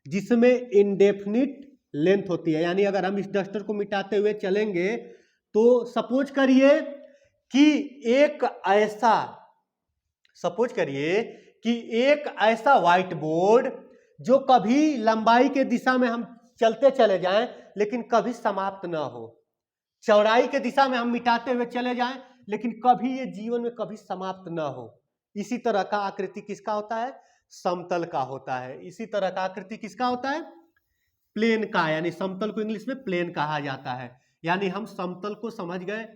जिसमें इनडेफिनिट लेंथ होती है, यानी अगर हम इस डस्टर को मिटाते हुए चलेंगे तो सपोज करिए कि एक ऐसा व्हाइट बोर्ड जो कभी लंबाई के दिशा में हम चलते चले जाएं लेकिन कभी समाप्त ना हो, चौड़ाई के दिशा में हम मिटाते हुए चले जाएं लेकिन कभी ये जीवन में कभी समाप्त ना हो, इसी तरह का आकृति किसका होता है, समतल का होता है। इसी तरह का आकृति किसका होता है, प्लेन का, यानी समतल को इंग्लिश में प्लेन कहा जाता है। यानी हम समतल को समझ गए।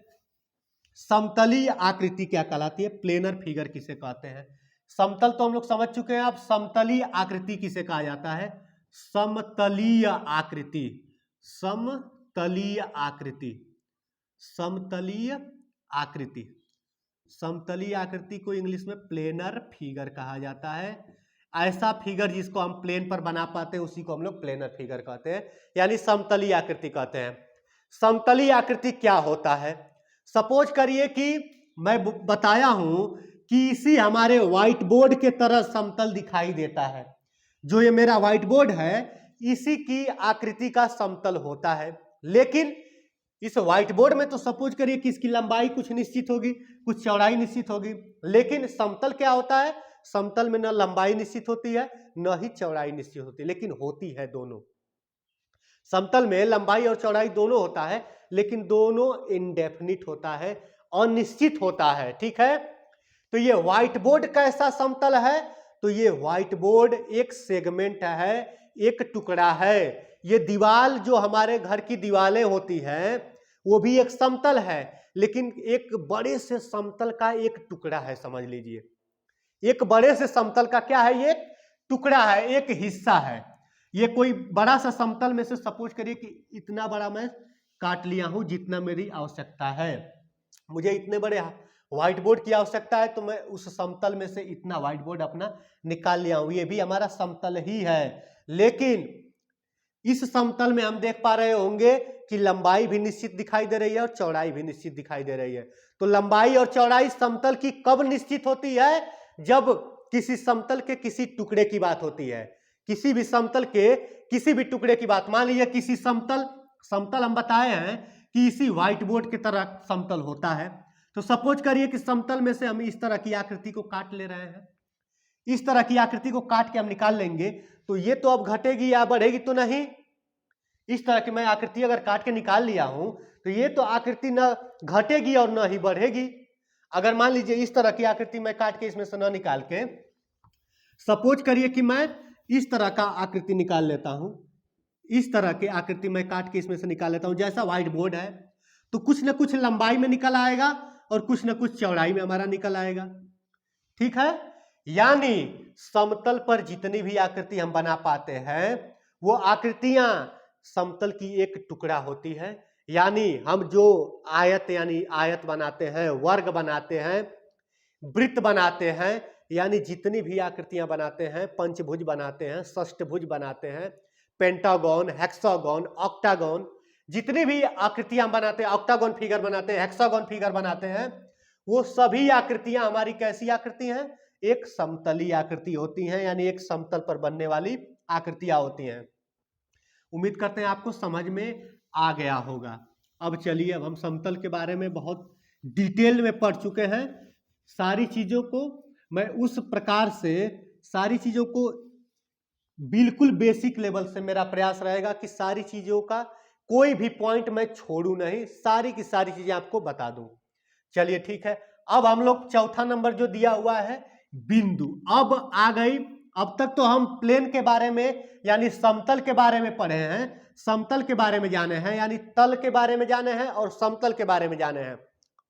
समतलीय आकृति क्या कहलाती है, प्लेनर फिगर किसे कहते हैं। समतल तो हम लोग समझ चुके हैं, अब समतलीय आकृति किसे कहा जाता है, समतलीय आकृति, समतलीय आकृति, समतलीय आकृति, समतलीय आकृति को इंग्लिश में प्लेनर फिगर कहा जाता है। ऐसा फिगर जिसको हम प्लेन पर बना पाते हैं उसी को हम लोग प्लेनर फिगर कहते हैं, यानी समतलीय आकृति कहते हैं। समतलीय आकृति क्या होता है, सपोज करिए कि मैं बताया हूं कि इसी हमारे व्हाइट बोर्ड के तरह समतल दिखाई देता है, जो ये मेरा व्हाइट बोर्ड है इसी की आकृति का समतल होता है। लेकिन इस व्हाइट बोर्ड में तो सपोज करिए कि इसकी लंबाई कुछ निश्चित होगी, कुछ चौड़ाई निश्चित होगी, लेकिन समतल क्या होता है, समतल में न लंबाई निश्चित होती है न ही चौड़ाई निश्चित होती है, लेकिन होती है दोनों। समतल में लंबाई और चौड़ाई दोनों होता है, लेकिन दोनों इनडेफिनिट होता है, अनिश्चित होता है, ठीक है। तो ये व्हाइट बोर्ड कैसा समतल है, तो ये व्हाइट बोर्ड एक सेगमेंट है, एक टुकड़ा है। ये दीवाल जो हमारे घर की दीवालें होती हैं वो भी एक समतल है, लेकिन एक बड़े से समतल का एक टुकड़ा है, समझ लीजिए। एक बड़े से समतल का क्या है, ये टुकड़ा है, एक हिस्सा है। ये कोई बड़ा सा समतल में से सपोज करिए कि इतना बड़ा मैं काट लिया हूं जितना मेरी आवश्यकता है, मुझे इतने बड़े व्हाइट बोर्ड की आवश्यकता है तो मैं उस समतल में से इतना व्हाइट बोर्ड अपना निकाल लिया हूं, ये भी हमारा समतल ही है। लेकिन इस समतल में हम देख पा रहे होंगे कि लंबाई भी निश्चित दिखाई दे रही है और चौड़ाई भी निश्चित दिखाई दे रही है। तो लंबाई और चौड़ाई समतल की कब निश्चित होती है, जब किसी समतल के किसी टुकड़े की बात होती है, किसी भी समतल के किसी भी टुकड़े की बात। मान लीजिए किसी समतल हम बताए हैं कि इसी व्हाइट बोर्ड की तरह समतल होता है, तो सपोज करिए कि समतल में से हम इस तरह की आकृति को काट ले रहे हैं, इस तरह की आकृति को काट के हम निकाल लेंगे, तो ये तो अब घटेगी या बढ़ेगी तो नहीं। इस तरह की मैं आकृति अगर काट के निकाल लिया हूं तो ये तो आकृति न घटेगी और न ही बढ़ेगी। अगर मान लीजिए इस तरह की आकृति मैं काट के इसमें से न निकाल के सपोज करिए कि मैं इस तरह का आकृति निकाल लेता हूं, इस तरह की आकृति मैं काट के इसमें से निकाल लेता हूं, जैसा व्हाइट बोर्ड है, तो कुछ न कुछ लंबाई में निकल आएगा और कुछ न कुछ चौड़ाई में हमारा निकल आएगा, ठीक है। यानी समतल पर जितनी भी आकृति हम बना पाते हैं वो आकृतियां समतल की एक टुकड़ा होती है। यानी हम जो आयत यानी आयत बनाते हैं, वर्ग बनाते हैं, वृत्त बनाते हैं, यानी जितनी भी आकृतियां बनाते हैं, पंचभुज बनाते हैं, षष्ठभुज बनाते हैं, पेंटागन, हेक्सागन, ऑक्टागन, जितनी भी आकृतियां बनाते हैं, ऑक्टागन फिगर बनाते हैं, हेक्सागन फिगर बनाते हैं, वो सभी आकृतियां हमारी कैसी आकृति हैं, एक समतलीय आकृति होती हैं, यानी एक समतल पर बनने वाली आकृतियां होती हैं। उम्मीद करते हैं आपको समझ में आ गया होगा। अब चलिए, अब हम समतल के बारे में बहुत डिटेल में पढ़ चुके हैं। सारी चीजों को मैं उस प्रकार से सारी चीजों को बिल्कुल बेसिक लेवल से मेरा प्रयास रहेगा कि सारी चीजों का कोई भी पॉइंट मैं छोड़ू नहीं, सारी की सारी चीजें आपको बता दूं। चलिए ठीक है, अब हम लोग चौथा नंबर जो दिया हुआ है बिंदु, अब आ गई। अब तक तो हम प्लेन के बारे में यानी समतल के बारे में पढ़े हैं, समतल के बारे में जाने हैं, यानी तल के बारे में जाने हैं और समतल के बारे में जाने हैं।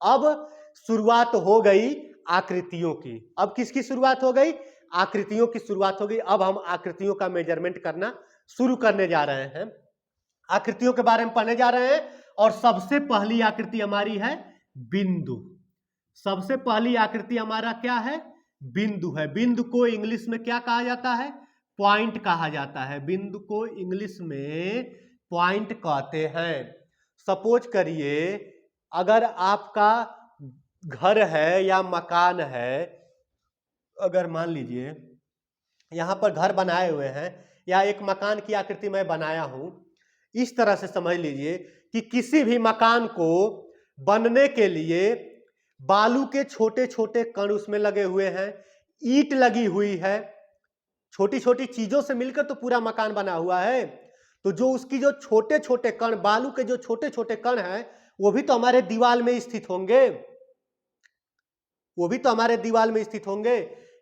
अब शुरुआत हो गई आकृतियों की। अब किसकी शुरुआत हो गई, आकृतियों की शुरुआत हो गई। अब हम आकृतियों का मेजरमेंट करना शुरू करने जा रहे हैं, आकृतियों के बारे में पढ़ने जा रहे हैं। और सबसे पहली आकृति हमारी है बिंदु। सबसे पहली आकृति हमारा क्या है? बिंदु है। बिंदु को इंग्लिश में क्या कहा जाता है? पॉइंट कहा जाता है। बिंदु को इंग्लिश में पॉइंट कहते हैं। सपोज करिए अगर आपका घर है या मकान है, अगर मान लीजिए यहां पर घर बनाए हुए हैं या एक मकान की आकृति मैं बनाया हूं, इस तरह से समझ लीजिए कि किसी भी मकान को बनने के लिए बालू के छोटे छोटे कण उसमें लगे हुए हैं, ईंट लगी हुई है, छोटी छोटी चीजों से मिलकर तो पूरा मकान बना हुआ है। तो जो उसकी जो छोटे छोटे कण, बालू के जो छोटे छोटे कण हैं, वो भी तो हमारे दीवार में स्थित होंगे, वो भी तो हमारे दीवार में स्थित होंगे।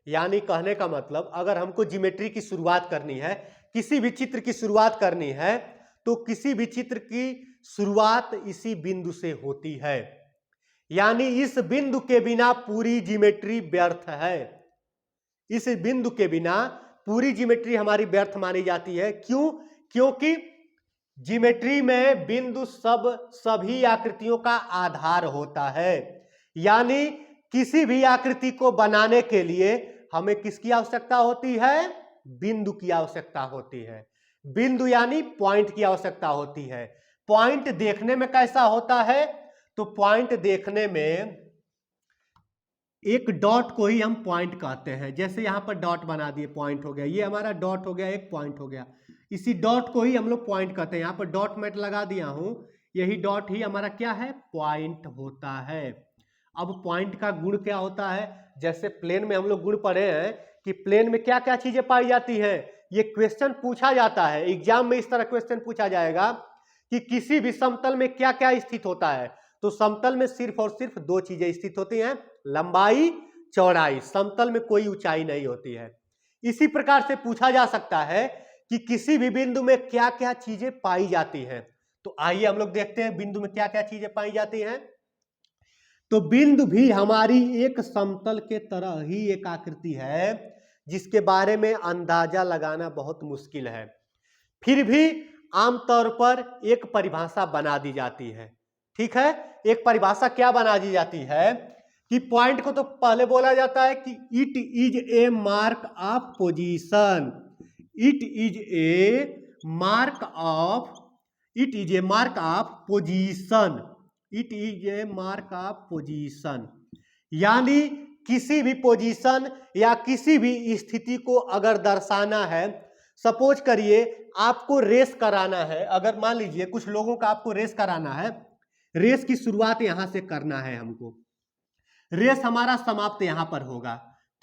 यानी कहने का मतलब अगर हमको ज्योमेट्री की शुरुआत करनी है, किसी भी चित्र की शुरुआत करनी है, तो किसी भी चित्र की शुरुआत इसी बिंदु से होती है। यानी इस बिंदु के बिना पूरी ज्योमेट्री व्यर्थ है। इस बिंदु के बिना पूरी ज्योमेट्री हमारी व्यर्थ मानी जाती है। क्यों? क्योंकि ज्योमेट्री में बिंदु सभी आकृतियों का आधार होता है। यानी किसी भी आकृति को बनाने के लिए हमें किसकी आवश्यकता होती है? बिंदु की आवश्यकता होती है। बिंदु यानी पॉइंट की आवश्यकता होती है। पॉइंट देखने में कैसा होता है? तो पॉइंट देखने में एक डॉट को ही हम पॉइंट कहते हैं। जैसे यहां पर डॉट बना दिए, पॉइंट हो गया, ये हमारा डॉट हो गया, एक पॉइंट हो गया। इसी डॉट को ही हम लोग पॉइंट कहते हैं। यहां पर डॉट मैं लगा दिया हूं, यही डॉट ही हमारा क्या है? पॉइंट होता है। अब पॉइंट का गुण क्या होता है? जैसे प्लेन में हम लोग गुण पढ़े हैं कि प्लेन में क्या क्या चीजें पाई जाती है। ये क्वेश्चन पूछा जाता है एग्जाम में, इस तरह क्वेश्चन पूछा जाएगा कि किसी भी समतल में क्या क्या स्थित होता है। तो समतल में सिर्फ और सिर्फ दो चीजें स्थित होती हैं, लंबाई, चौड़ाई। समतल में कोई ऊंचाई नहीं होती है। इसी प्रकार से पूछा जा सकता है कि किसी भी बिंदु में क्या क्या चीजें पाई जाती हैं। तो आइए हम लोग देखते हैं बिंदु में क्या क्या चीजें पाई जाती हैं। तो बिंदु भी हमारी एक समतल के तरह ही एक आकृति है जिसके बारे में अंदाजा लगाना बहुत मुश्किल है। फिर भी आमतौर पर एक परिभाषा बना दी जाती है। ठीक है, एक परिभाषा क्या बना दी जाती है कि पॉइंट को तो पहले बोला जाता है कि it is a mark of position. It is a mark of position. It is a mark of position. यानी किसी भी पोजीशन या किसी भी स्थिति को अगर दर्शाना है, सपोज करिए आपको रेस कराना है, अगर मान लीजिए कुछ लोगों का आपको रेस कराना है, रेस की शुरुआत यहां से करना है हमको, रेस हमारा समाप्त यहां पर होगा।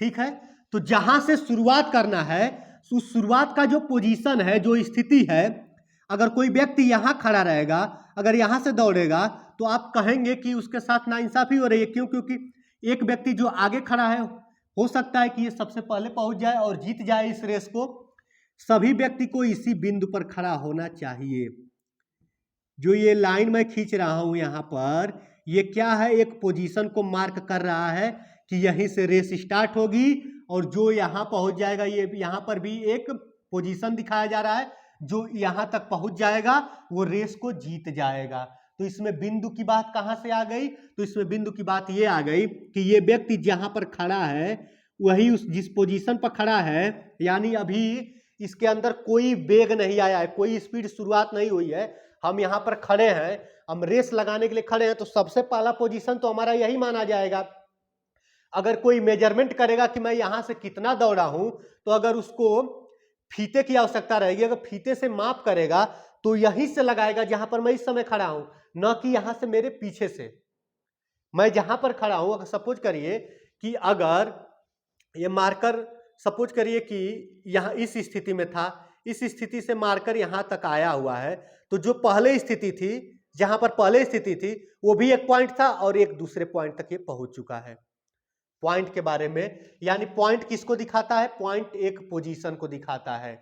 ठीक है, तो जहां से शुरुआत करना है, उस शुरुआत का जो पोजीशन है, जो स्थिति है, अगर कोई व्यक्ति यहां खड़ा रहेगा, अगर यहां से दौड़ेगा, तो आप कहेंगे कि उसके साथ नाइंसाफी हो रही है। क्यों? क्योंकि एक व्यक्ति जो आगे खड़ा है, हो सकता है कि ये सबसे पहले पहुंच जाए और जीत जाए इस रेस को। सभी व्यक्ति को इसी बिंदु पर खड़ा होना चाहिए। जो ये लाइन मैं खींच रहा हूं यहां पर, ये क्या है? एक पोजीशन को मार्क कर रहा है कि यहीं से रेस स्टार्ट होगी और जो यहां पहुंच जाएगा, ये यहां पर भी एक पोजीशन दिखाया जा रहा है, जो यहां तक पहुंच जाएगा वो रेस को जीत जाएगा। तो इसमें बिंदु की बात कहां से आ गई? तो इसमें बिंदु की बात ये आ गई कि ये व्यक्ति जहां पर खड़ा है, वही उस जिस पोजीशन पर खड़ा है, यानी अभी इसके अंदर कोई वेग नहीं आया है, कोई स्पीड शुरुआत नहीं हुई है, हम यहाँ पर खड़े हैं, हम रेस लगाने के लिए खड़े हैं, तो सबसे पहला पोजीशन तो हमारा यही माना जाएगा। अगर कोई मेजरमेंट करेगा कि मैं यहाँ से कितना दौड़ा हूं, तो अगर उसको फीते की आवश्यकता रहेगी, अगर फीते से माप करेगा तो यहीं से लगाएगा जहां पर मैं इस समय खड़ा हूं, न कि यहां से मेरे पीछे से। मैं जहां पर खड़ा हूं, अगर सपोज करिए कि अगर ये मार्कर, सपोज करिए कि यहां इस स्थिति में था, इस स्थिति से मार्कर यहां तक आया हुआ है, तो जो पहले स्थिति थी, जहां पर पहले स्थिति थी, वो भी एक पॉइंट था और एक दूसरे पॉइंट तक ये पहुंच चुका है। पॉइंट के बारे में, यानी पॉइंट किसको दिखाता है? पॉइंट एक पोजीशन को दिखाता है।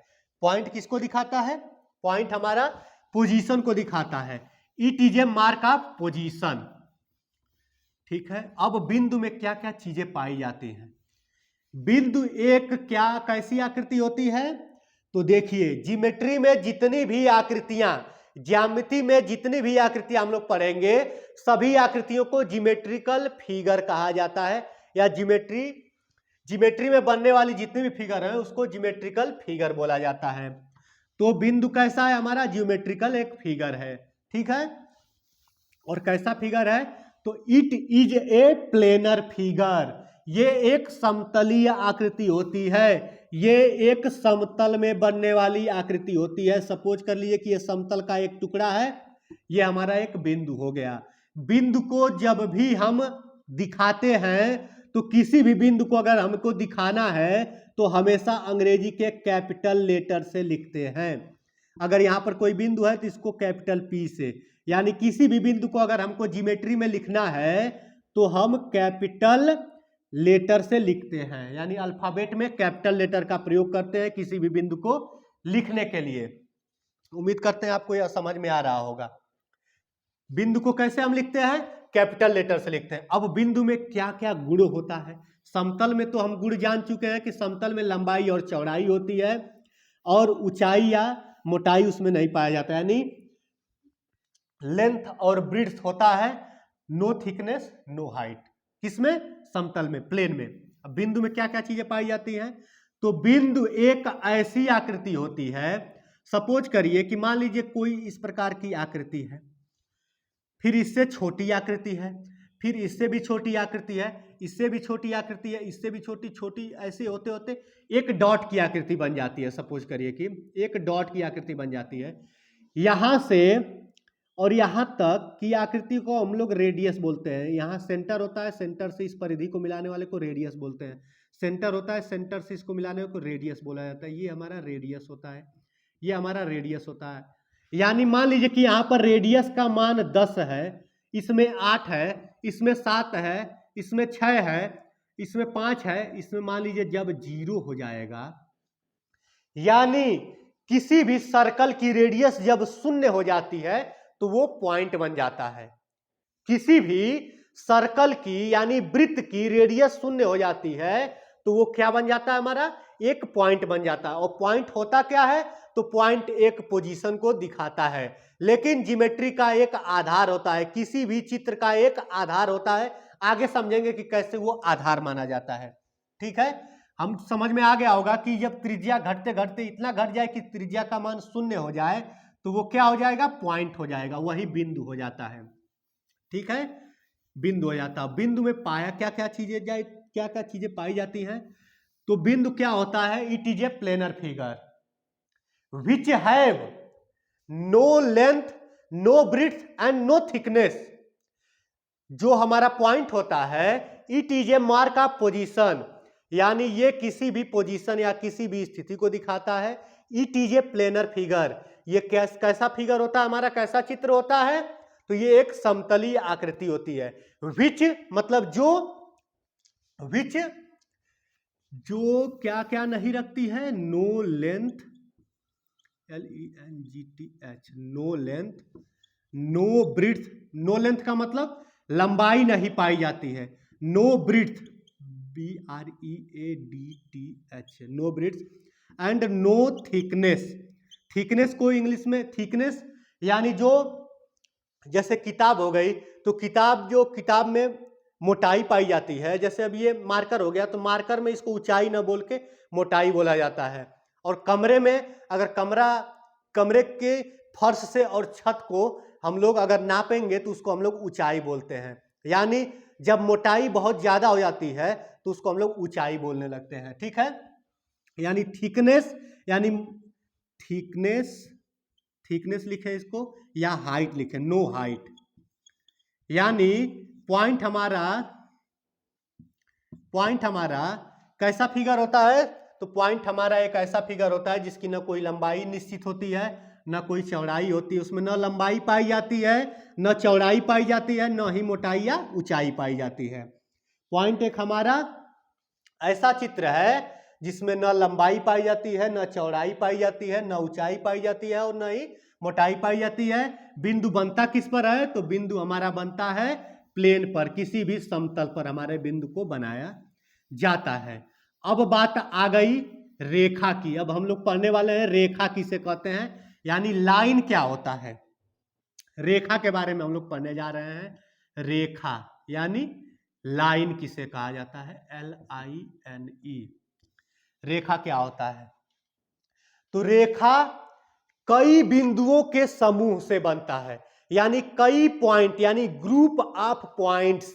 पॉइंट किसको दिखाता है? पॉइंट हमारा पोजीशन को दिखाता है। It is a mark of position. ठीक है, अब बिंदु में क्या क्या चीजें पाई जाती हैं? बिंदु एक क्या कैसी आकृति होती है? तो देखिए, ज्योमेट्री में जितनी भी आकृतियां ज्यामिति में जितनी भी आकृतियां हम लोग पढ़ेंगे सभी आकृतियों को ज्योमेट्रिकल फिगर कहा जाता है, या ज्योमेट्री में बनने वाली जितनी भी फिगर है उसको ज्योमेट्रिकल फिगर बोला जाता है। तो बिंदु कैसा है हमारा? ज्योमेट्रिकल एक फिगर है, ठीक है। और कैसा फिगर है? तो it is a planar figure, ये एक समतलीय आकृति होती है, ये एक समतल में बनने वाली आकृति होती है। सपोज कर लीजिए कि ये समतल का एक टुकड़ा है, ये हमारा एक बिंदु हो गया। बिंदु को जब भी हम दिखाते हैं तो किसी भी बिंदु को अगर हमको दिखाना है तो हमेशा अंग्रेजी के कैपिटल लेटर से लिखते हैं। अगर यहाँ पर कोई बिंदु है तो इसको कैपिटल पी से, यानी किसी भी बिंदु को अगर हमको ज्योमेट्री में लिखना है तो हम कैपिटल लेटर से लिखते हैं, यानी अल्फाबेट में कैपिटल लेटर का प्रयोग करते हैं किसी भी बिंदु को लिखने के लिए। उम्मीद करते हैं आपको यह समझ में आ रहा होगा। बिंदु को कैसे हम लिखते हैं? कैपिटल लेटर से लिखते हैं। अब बिंदु में क्या क्या गुण होता है? समतल में तो हम गुण जान चुके हैं कि समतल में लंबाई और चौड़ाई होती है, और ऊंचाई या मोटाई उसमें नहीं पाया जाता, यानी लेंथ और ब्रीड्थ होता है, नो थिकनेस नो हाइट। किसमें? समतल में, प्लेन में। अब बिंदु में क्या क्या चीजें पाई जाती हैं? तो बिंदु एक ऐसी आकृति होती है, सपोज करिए कि मान लीजिए कोई इस प्रकार की आकृति है, फिर इससे छोटी आकृति है, फिर इससे भी छोटी आकृति है, इससे भी छोटी आकृति है, इससे भी छोटी, छोटी, ऐसे होते होते एक डॉट की आकृति बन जाती है। सपोज करिए कि एक डॉट की आकृति बन जाती है। यहां से और यहां तक की आकृति को हम लोग रेडियस बोलते हैं। यहां सेंटर होता है, सेंटर से इस परिधि को मिलाने वाले को रेडियस बोलते हैं। सेंटर होता है, सेंटर से इसको मिलाने वाले को रेडियस बोला जाता है। ये हमारा रेडियस होता है, ये हमारा रेडियस होता है। यानी मान लीजिए कि यहाँ पर रेडियस का मान 10 है, इसमें 8 है, इसमें 7 है, इसमें 6 है, इसमें 5 है, इसमें मान लीजिए जब 0 हो जाएगा, यानी किसी भी सर्कल की रेडियस जब 0 हो जाती है तो वो पॉइंट बन जाता है। किसी भी सर्कल की यानी वृत्त की रेडियस 0 हो जाती है तो वो क्या बन जाता है? हमारा एक पॉइंट बन जाता है। और पॉइंट होता क्या है? तो पॉइंट एक पोजीशन को दिखाता है। लेकिन ज्योमेट्री का एक आधार होता है, किसी भी चित्र का एक आधार होता है। आगे समझेंगे कि कैसे वो आधार माना जाता है, ठीक है। हम समझ में आ गया होगा कि जब त्रिज्या घटते घटते इतना घट जाए कि त्रिज्या का मान 0 हो जाए तो वो क्या हो जाएगा? पॉइंट हो जाएगा, वही बिंदु हो जाता है, ठीक है। बिंदु हो जाता है। बिंदु में पाया क्या क्या चीजें पाई जाती हैं? तो बिंदु क्या होता है? It is a planar figure which have no length no breadth and no thickness. जो हमारा पॉइंट होता है, it is a mark of position, यानी ये किसी भी पोजीशन या किसी भी स्थिति को दिखाता है। It is a planar figure, ये कैसा फिगर होता है हमारा? कैसा चित्र होता है? तो ये एक समतलीय आकृति होती है। विच मतलब जो क्या क्या नहीं रखती है? No length, LENGTH, no length no breadth. No length का मतलब लंबाई नहीं पाई जाती है। No breadth, BREADTH, no breadth and no thickness. Thickness को इंग्लिश में थिकनेस यानी जो, जैसे किताब हो गई तो किताब में मोटाई पाई जाती है। जैसे अब ये मार्कर हो गया तो मार्कर में इसको ऊंचाई ना बोल के मोटाई बोला जाता है। और कमरे में अगर कमरे के फर्श से और छत को हम लोग अगर नापेंगे तो उसको हम लोग ऊंचाई बोलते हैं। यानी जब मोटाई बहुत ज्यादा हो जाती है तो उसको हम लोग ऊंचाई बोलने लगते हैं, ठीक है। यानी थिकनेस, यानी थिकनेस लिखे इसको, या हाइट लिखे, नो हाइट। यानी पॉइंट हमारा कैसा फिगर होता है? तो पॉइंट हमारा एक ऐसा फिगर होता है जिसकी न कोई लंबाई निश्चित होती है, न कोई चौड़ाई होती है। उसमें न लंबाई पाई जाती है, न चौड़ाई पाई जाती है, न ही मोटाई या ऊंचाई पाई जाती है। पॉइंट एक हमारा ऐसा चित्र है जिसमें न लंबाई पाई जाती है, न चौड़ाई पाई जाती है, न ऊंचाई पाई जाती है और न ही मोटाई पाई जाती है। बिंदु बनता किस पर है? तो बिंदु हमारा बनता है प्लेन पर, किसी भी समतल पर हमारे बिंदु को बनाया जाता है। अब बात आ गई रेखा की। अब हम लोग पढ़ने वाले हैं रेखा किसे कहते हैं, यानी लाइन क्या होता है। रेखा के बारे में हम लोग पढ़ने जा रहे हैं। रेखा यानी लाइन किसे कहा जाता है, LINE। रेखा क्या होता है? तो रेखा कई बिंदुओं के समूह से बनता है, यानी कई पॉइंट, यानी ग्रुप ऑफ पॉइंट्स,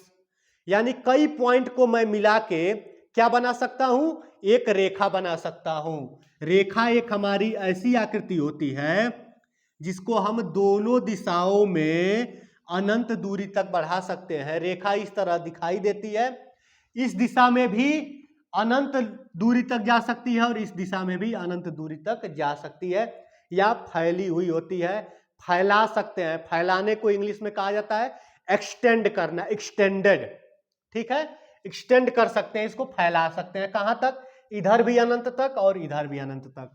यानी कई पॉइंट को मैं मिला के क्या बना सकता हूं, एक रेखा बना सकता हूं। रेखा एक हमारी ऐसी आकृति होती है जिसको हम दोनों दिशाओं में अनंत दूरी तक बढ़ा सकते हैं। रेखा इस तरह दिखाई देती है, इस दिशा में भी अनंत दूरी तक जा सकती है और इस दिशा में भी अनंत दूरी तक जा सकती है, या फैली हुई होती है, फैला सकते हैं। फैलाने को इंग्लिश में कहा जाता है एक्सटेंड करना, एक्सटेंडेड, ठीक है, एक्सटेंड कर सकते हैं, इसको फैला सकते हैं। कहां तक? इधर भी अनंत तक और इधर भी अनंत तक।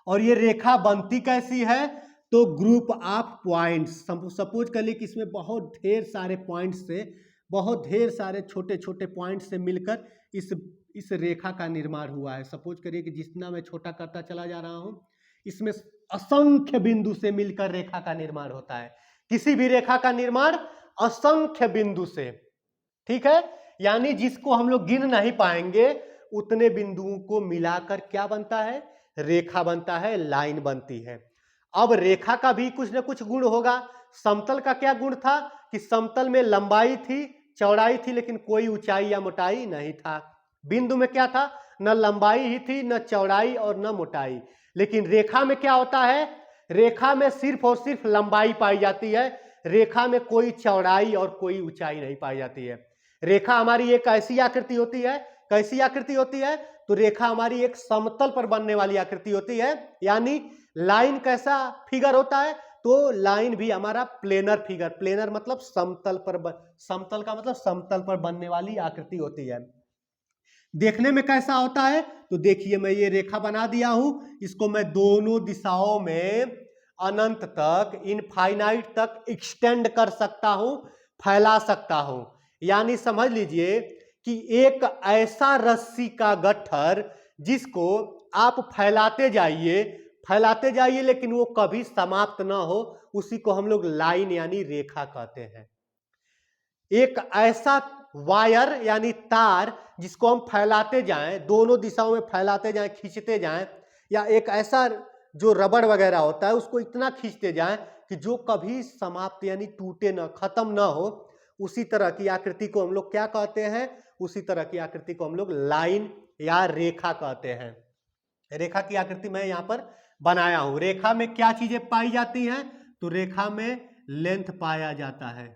और ये रेखा बनती कैसी है? तो ग्रुप ऑफ पॉइंट्स, सपोज कर ली कि इसमें बहुत ढेर सारे पॉइंट्स से, बहुत ढेर सारे छोटे छोटे पॉइंट से मिलकर इस रेखा का निर्माण हुआ है। सपोज करिए कि जितना मैं छोटा करता चला जा रहा हूं, इसमें असंख्य बिंदु से मिलकर रेखा का निर्माण होता है। किसी भी रेखा का निर्माण असंख्य बिंदु से, ठीक है, यानी जिसको हम लोग गिन नहीं पाएंगे, उतने बिंदुओं को मिलाकर क्या बनता है, रेखा बनता है, लाइन बनती है। अब रेखा का भी कुछ ना कुछ गुण होगा। समतल का क्या गुण था कि समतल में लंबाई थी, चौड़ाई थी, लेकिन कोई ऊंचाई या मोटाई नहीं था। बिंदु में क्या था, न लंबाई ही थी, न चौड़ाई और न मोटाई। लेकिन रेखा में क्या होता है, रेखा में सिर्फ और सिर्फ लंबाई पाई जाती है, रेखा में कोई चौड़ाई और कोई ऊंचाई नहीं पाई जाती है। रेखा हमारी एक ऐसी आकृति होती है, कैसी आकृति होती है, तो रेखा हमारी एक समतल पर बनने वाली आकृति होती है। यानी लाइन कैसा फिगर होता है, तो लाइन भी हमारा प्लेनर फिगर, प्लेनर मतलब समतल पर, समतल का मतलब समतल पर बनने वाली आकृति होती है। देखने में कैसा होता है, तो देखिए मैं ये रेखा बना दिया हूं, इसको मैं दोनों दिशाओं में अनंत तक, इनफाइनाइट तक एक्सटेंड कर सकता हूं, फैला सकता हूं। यानी समझ लीजिए कि एक ऐसा रस्सी का गट्ठर जिसको आप फैलाते जाइए, लेकिन वो कभी समाप्त ना हो, उसी को हम लोग लाइन यानी रेखा कहते हैं। एक ऐसा वायर यानी तार जिसको हम फैलाते जाएं, दोनों दिशाओं में फैलाते जाएं, खींचते जाएं, या एक ऐसा जो रबड़ वगैरह होता है उसको इतना खींचते जाएं कि जो कभी समाप्त यानी टूटे ना, खत्म ना हो, उसी तरह की आकृति को हम लोग क्या कहते हैं, उसी तरह की आकृति को हम लोग लाइन या रेखा कहते हैं। रेखा की आकृति मैं यहां पर बनाया हूं। रेखा में क्या चीजें पाई जाती हैं, तो रेखा में लेंथ पाया जाता है,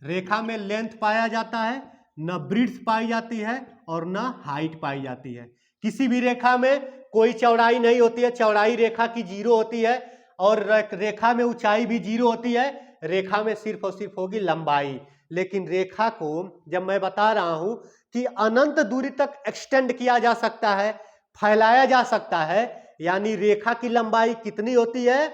रेखा में लेंथ पाया जाता है, न ब्रीड्थ पाई जाती है और न हाइट पाई जाती है। किसी भी रेखा में कोई चौड़ाई नहीं होती है, चौड़ाई रेखा की 0 होती है, और रेखा में ऊंचाई भी 0 होती है, रेखा में सिर्फ और सिर्फ होगी लंबाई। लेकिन रेखा को जब मैं बता रहा हूं कि अनंत दूरी तक एक्सटेंड किया जा सकता है, फैलाया जा सकता है, यानी रेखा की लंबाई कितनी होती है,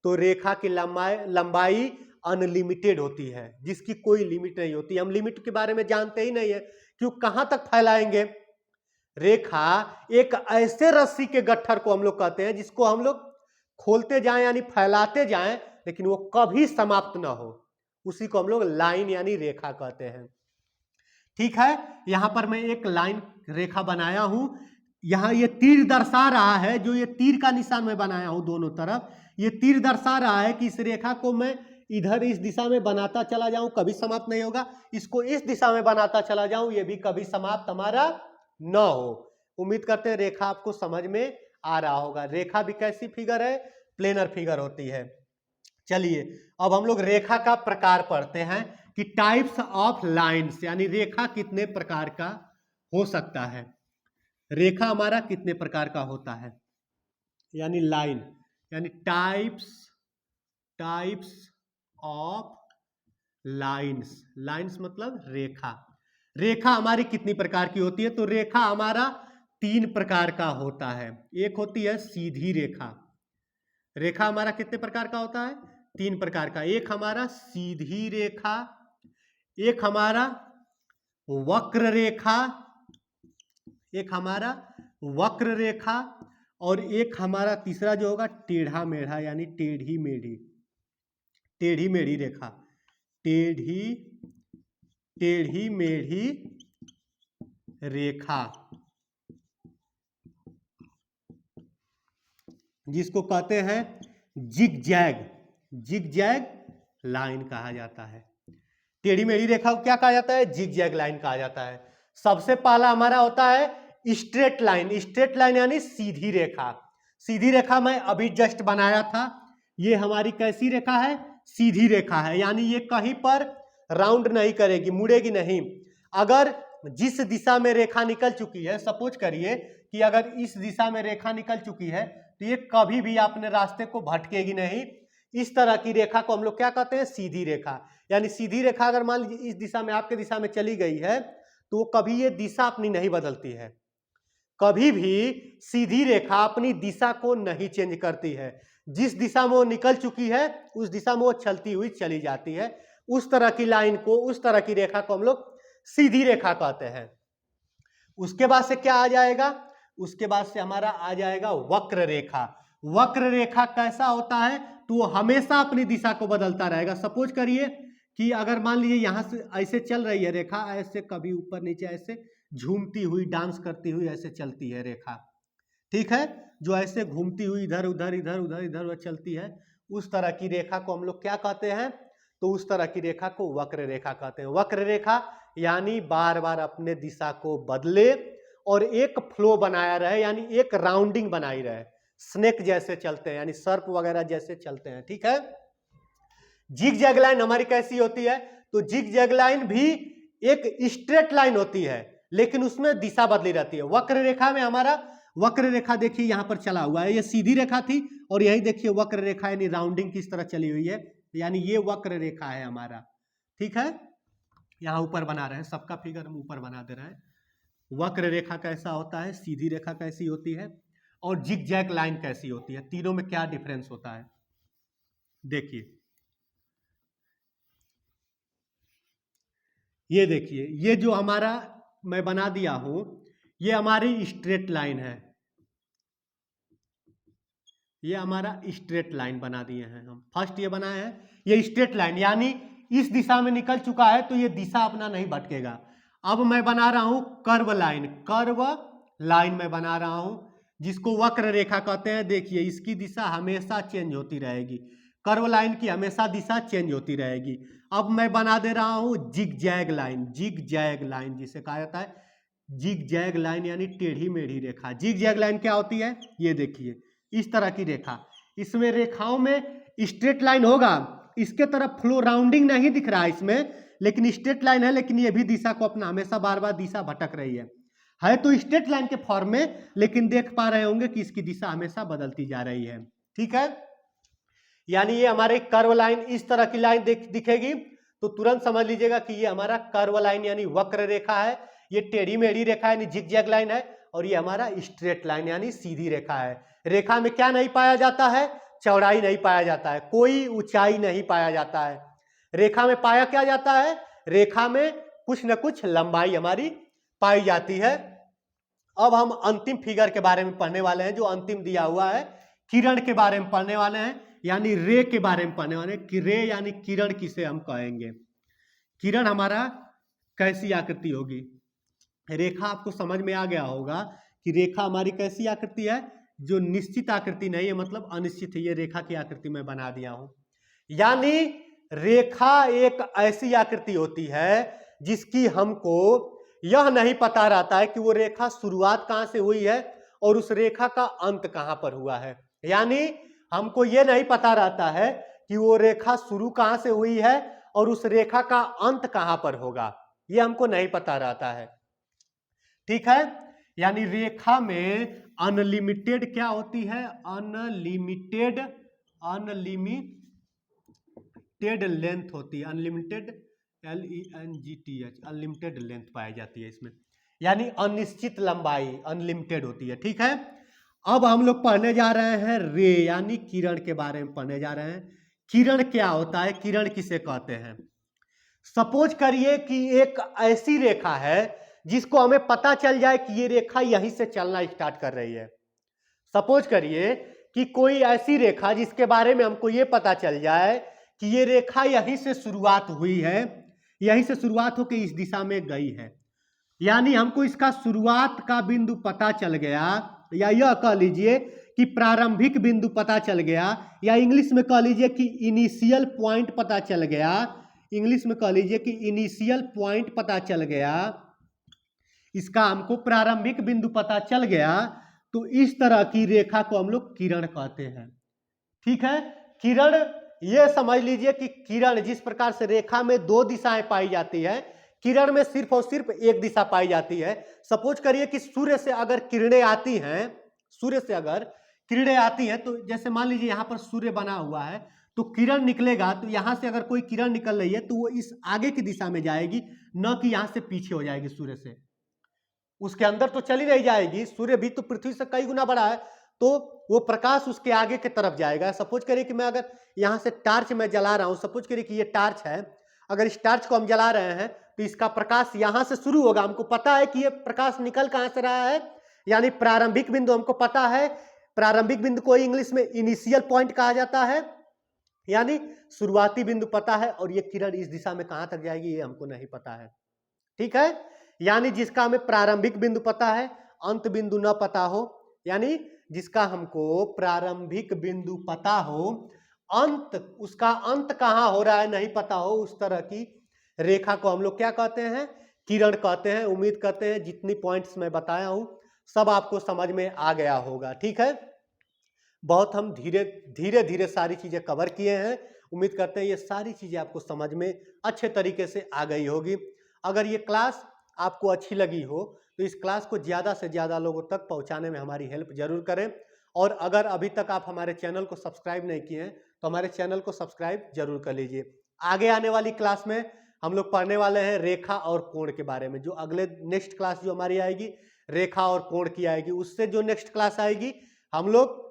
तो रेखा की लंबाई अनलिमिटेड होती है, जिसकी कोई लिमिट नहीं होती। हम लिमिट के बारे में जानते ही नहीं है, क्यों, कहां तक फैलाएंगे। रेखा एक ऐसे रस्सी के गट्ठर को हम लोग कहते हैं जिसको हम लोग खोलते जाएं यानी फैलाते जाएं, लेकिन वो कभी समाप्त ना हो, उसी को हम लोग लाइन यानी रेखा कहते हैं। ठीक है, यहां पर मैं एक लाइन रेखा बनाया हूं, यहां ये तीर दर्शा रहा है, जो ये तीर का निशान मैं बनाया हूं दोनों तरफ, ये तीर दर्शा रहा है कि इस रेखा को मैं इधर इस दिशा में बनाता चला जाऊं, कभी समाप्त नहीं होगा, इसको इस दिशा में बनाता चला जाऊं, ये भी कभी समाप्त हमारा न हो। उम्मीद करते हैं रेखा आपको समझ में आ रहा होगा। रेखा भी कैसी फिगर है, प्लेनर फिगर होती है। चलिए अब हम लोग रेखा का प्रकार पढ़ते हैं कि टाइप्स ऑफ लाइन्स, यानी रेखा कितने प्रकार का हो सकता है, रेखा हमारा कितने प्रकार का होता है, यानी लाइन, यानी टाइप्स ऑफ लाइन्स, लाइन्स मतलब रेखा। रेखा हमारी कितनी प्रकार की होती है, तो रेखा हमारा 3 प्रकार का होता है। एक होती है सीधी रेखा, रेखा हमारा कितने प्रकार का होता है, 3 प्रकार का। एक हमारा सीधी रेखा, एक हमारा वक्र रेखा, एक हमारा वक्र रेखा, और एक हमारा तीसरा जो होगा टेढ़ा मेढ़ा यानी टेढ़ी मेढ़ी, टेढ़ी मेढ़ी रेखा, टेढ़ी मेढ़ी रेखा, जिसको कहते हैं जिगजैग लाइन कहा जाता है। टेढ़ी मेढ़ी रेखा को क्या कहा जाता है? जिगजैग लाइन कहा जाता है। सबसे पहला हमारा होता है स्ट्रेट लाइन। स्ट्रेट लाइन यानी सीधी रेखा। सीधी रेखा मैं अभी जस्ट बनाया था। ये हमारी कैसी रेखा है? सीधी रेखा है, यानी ये कहीं पर राउंड नहीं करेगी, मुड़ेगी नहीं। अगर जिस दिशा में रेखा निकल चुकी है, सपोज करिए कि अगर इस दिशा में रेखा निकल चुकी है तो ये कभी भी अपने रास्ते को भटकेगी नहीं। इस तरह की रेखा को हम लोग क्या कहते हैं? सीधी रेखा। यानी सीधी रेखा अगर मान लीजिए इस दिशा में, आपके दिशा में चली गई है तो कभी ये दिशा अपनी नहीं बदलती है। कभी भी सीधी रेखा अपनी दिशा को नहीं चेंज करती है। जिस दिशा में वो निकल चुकी है उस दिशा में वो चलती हुई चली जाती है। उस तरह की लाइन को, उस तरह की रेखा को हम लोग सीधी रेखा कहते हैं। उसके बाद से क्या आ जाएगा? उसके बाद से हमारा आ जाएगा वक्र रेखा। वक्र रेखा कैसा होता है? तो वो हमेशा अपनी दिशा को बदलता रहेगा। सपोज करिए कि अगर मान लीजिए यहां से ऐसे चल रही है रेखा, ऐसे कभी ऊपर नीचे ऐसे झूमती हुई, डांस करती हुई ऐसे चलती है रेखा, ठीक है, जो ऐसे घूमती हुई इधर उधर इधर उधर इधर उधर चलती है, उस तरह की रेखा को हम लोग क्या कहते हैं? तो उस तरह की रेखा को वक्र रेखा कहते हैं। वक्र रेखा यानी बार बार अपने दिशा को बदले और एक फ्लो बनाया रहे, यानी एक राउंडिंग बनाई रहे। स्नेक जैसे चलते हैं, यानी सर्प वगैरह जैसे चलते हैं, ठीक है। जिगजैग लाइन हमारी कैसी होती है? तो जिगजैग लाइन भी एक स्ट्रेट लाइन होती है, लेकिन उसमें दिशा बदली रहती है। वक्र रेखा में हमारा, वक्र रेखा देखिए यहां पर चला हुआ है, ये सीधी रेखा थी और यही देखिए वक्र रेखा यानी राउंडिंग किस तरह चली हुई है, यानी ये वक्र रेखा है हमारा, ठीक है। यहां ऊपर बना रहे हैं, सबका फिगर हम ऊपर बना दे रहे हैं। वक्र रेखा कैसा होता है, सीधी रेखा कैसी होती है और जिगजैग लाइन कैसी होती है, तीनों में क्या डिफरेंस होता है देखिए। ये देखिए, ये जो हमारा मैं बना दिया हूं, ये हमारी स्ट्रेट लाइन है, ये हमारा स्ट्रेट लाइन बना दिए हैं हम। फर्स्ट ये बनाए हैं, ये स्ट्रेट लाइन यानी इस दिशा में निकल चुका है तो ये दिशा अपना नहीं भटकेगा। अब मैं बना रहा हूं कर्व लाइन, कर्व लाइन मैं बना रहा हूं, जिसको वक्र रेखा कहते हैं। देखिए इसकी दिशा हमेशा चेंज होती रहेगी, कर्व लाइन की हमेशा दिशा चेंज होती रहेगी। अब मैं बना दे रहा हूं जिगजैग लाइन, जिगजैग लाइन जिसे कहा जाता है जिगजैग लाइन यानी टेढ़ी मेढ़ी रेखा। जिगजैग लाइन क्या होती है? ये देखिए इस तरह की रेखा, इसमें रेखाओं में स्ट्रेट लाइन होगा, इसके तरफ फ्लो राउंडिंग नहीं दिख रहा है इसमें, लेकिन स्ट्रेट लाइन है, लेकिन ये भी दिशा को अपना हमेशा बार बार दिशा भटक रही है तो स्ट्रेट लाइन के फॉर्म में, लेकिन देख पा रहे होंगे कि इसकी दिशा हमेशा बदलती जा रही है, ठीक है। यानी ये हमारे कर्व लाइन इस तरह की लाइन दिखेगी तो तुरंत समझ लीजिएगा कि ये हमारा कर्व लाइन यानी वक्र रेखा है। ये टेढ़ी मेढ़ी रेखा यानी जिगजैग लाइन है और ये हमारा स्ट्रेट लाइन यानी सीधी रेखा है। रेखा में क्या नहीं पाया जाता है? चौड़ाई नहीं पाया जाता है, कोई ऊंचाई नहीं पाया जाता है। रेखा में पाया क्या जाता है? रेखा में कुछ न कुछ लंबाई हमारी पाई जाती है। अब हम अंतिम फिगर के बारे में पढ़ने वाले हैं, जो अंतिम दिया हुआ है, किरण के बारे में पढ़ने वाले हैं, यानी रे के बारे में पढ़ने वाले हैं कि रे यानी किरण किसे हम कहेंगे। किरण हमारा कैसी आकृति होगी? रेखा आपको समझ में आ गया होगा कि रेखा हमारी कैसी आकृति है, जो निश्चित आकृति नहीं है, मतलब अनिश्चित है। ये रेखा की आकृति मैं बना दिया हूं, यानी रेखा एक ऐसी आकृति होती है जिसकी हमको यह नहीं पता रहता है कि वो रेखा शुरुआत कहां से हुई है और उस रेखा का अंत कहां पर हुआ है। यानी हमको ये नहीं पता रहता है कि वो रेखा शुरू कहां से हुई है और उस रेखा का अंत कहां पर होगा, ये हमको नहीं पता रहता है, ठीक है। यानी रेखा में अनलिमिटेड क्या होती है? अनलिमिटेड लेंथ होती है, अनलिमिटेड LENGTH, अनलिमिटेड लेंथ पाई जाती है इसमें, यानी अनिश्चित लंबाई अनलिमिटेड होती है, ठीक है। अब हम लोग पढ़ने जा रहे हैं रे यानी किरण के बारे में पढ़ने जा रहे हैं। किरण क्या होता है? किरण किसे कहते हैं? सपोज करिए कि एक ऐसी रेखा है जिसको हमें पता चल जाए कि ये रेखा यहीं से चलना स्टार्ट कर रही है। सपोज करिए कि कोई ऐसी रेखा जिसके बारे में हमको ये पता चल जाए कि ये रेखा यहीं से शुरुआत हुई है, यहीं से शुरुआत होकर इस दिशा में गई है, यानी हमको इसका शुरुआत का बिंदु पता चल गया, या यह कह लीजिए कि प्रारंभिक बिंदु पता चल गया, या इंग्लिश में कह लीजिए कि इनिशियल पॉइंट पता चल गया, इंग्लिश में कह लीजिए कि इनिशियल पॉइंट पता चल गया, इसका हमको प्रारंभिक बिंदु पता चल गया, तो इस तरह की रेखा को हम लोग किरण कहते हैं। ठीक है, किरण, ये समझ लीजिए कि किरण जिस प्रकार से रेखा में दो दिशाएं पाई जाती है, किरण में सिर्फ और सिर्फ एक दिशा पाई जाती है। सपोज करिए कि सूर्य से अगर किरणें आती हैं, सूर्य से अगर किरणें आती हैं, तो जैसे मान लीजिए यहां पर सूर्य बना हुआ है, तो किरण निकलेगा, तो यहां से अगर कोई किरण निकल रही है तो वो इस आगे की दिशा में जाएगी, न कि यहां से पीछे हो जाएगी सूर्य से, उसके अंदर तो चली नहीं जाएगी। सूर्य भी तो पृथ्वी से कई गुना बड़ा है, तो वो प्रकाश उसके आगे की तरफ जाएगा। सपोज करिए कि मैं अगर यहां से टार्च में जला रहा हूं, सपोज करिए कि ये टार्च है, अगर इस टार्च को हम जला रहे हैं तो इसका प्रकाश यहां से शुरू होगा, हमको पता है कि ये प्रकाश निकल कहां से रहा है, यानी प्रारंभिक बिंदु हमको पता है। प्रारंभिक बिंदु को इंग्लिश में इनिशियल पॉइंट कहा जाता है, यानी शुरुआती बिंदु पता है, और ये किरण इस दिशा में कहां तक जाएगी ये हमको नहीं पता है। ठीक है, यानी जिसका हमें प्रारंभिक बिंदु पता है, अंत बिंदु न पता हो, यानी जिसका हमको प्रारंभिक बिंदु पता हो, अंत, उसका अंत कहां हो रहा है नहीं पता हो, उस तरह की रेखा को हम लोग क्या कहते हैं, किरण कहते हैं। उम्मीद करते हैं जितनी पॉइंट्स मैं बताया हूं सब आपको समझ में आ गया होगा। ठीक है, बहुत हम धीरे धीरे सारी चीजें कवर किए हैं। उम्मीद करते हैं ये सारी चीजें आपको समझ में अच्छे तरीके से आ गई होगी। अगर ये क्लास आपको अच्छी लगी हो तो इस क्लास को ज़्यादा से ज़्यादा लोगों तक पहुंचाने में हमारी हेल्प जरूर करें, और अगर अभी तक आप हमारे चैनल को सब्सक्राइब नहीं किए हैं तो हमारे चैनल को सब्सक्राइब जरूर कर लीजिए। आगे आने वाली क्लास में हम लोग पढ़ने वाले हैं रेखा और कोण के बारे में। जो अगले नेक्स्ट क्लास जो हमारी आएगी रेखा और कोण की आएगी, उससे जो नेक्स्ट क्लास आएगी हम लोग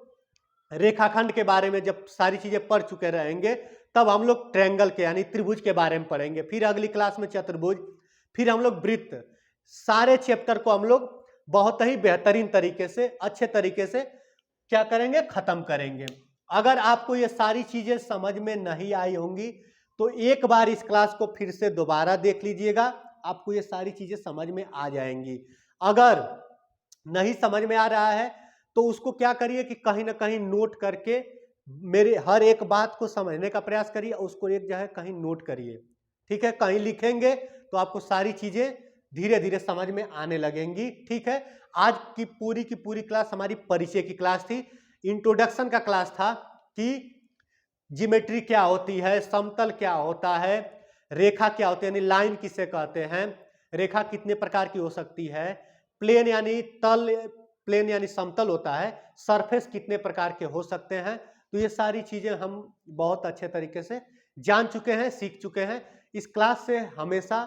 रेखाखंड के बारे में जब सारी चीजें पढ़ चुके रहेंगे तब हम लोग ट्रायंगल के यानी त्रिभुज के बारे में पढ़ेंगे। फिर अगली क्लास में चतुर्भुज, फिर हम लोग वृत्त। सारे चैप्टर को हम लोग बहुत ही बेहतरीन तरीके से, अच्छे तरीके से क्या करेंगे, खत्म करेंगे। अगर आपको ये सारी चीजें समझ में नहीं आई होंगी तो एक बार इस क्लास को फिर से दोबारा देख लीजिएगा, आपको ये सारी चीजें समझ में आ जाएंगी। अगर नहीं समझ में आ रहा है तो उसको क्या करिए कि कहीं ना कहीं नोट करके मेरे हर एक बात को समझने का प्रयास करिए, उसको एक जगह कहीं नोट करिए। ठीक है, कहीं लिखेंगे तो आपको सारी चीजें धीरे धीरे समझ में आने लगेंगी। ठीक है, आज की पूरी क्लास हमारी परिचय की क्लास थी, इंट्रोडक्शन का क्लास था कि ज्योमेट्री क्या होती है, समतल क्या होता है, रेखा क्या होती है यानी लाइन किसे कहते हैं, रेखा कितने प्रकार की हो सकती है, प्लेन यानी तल, प्लेन यानी समतल होता है, सरफेस कितने प्रकार के हो सकते हैं। तो ये सारी चीजें हम बहुत अच्छे तरीके से जान चुके हैं, सीख चुके हैं। इस क्लास से हमेशा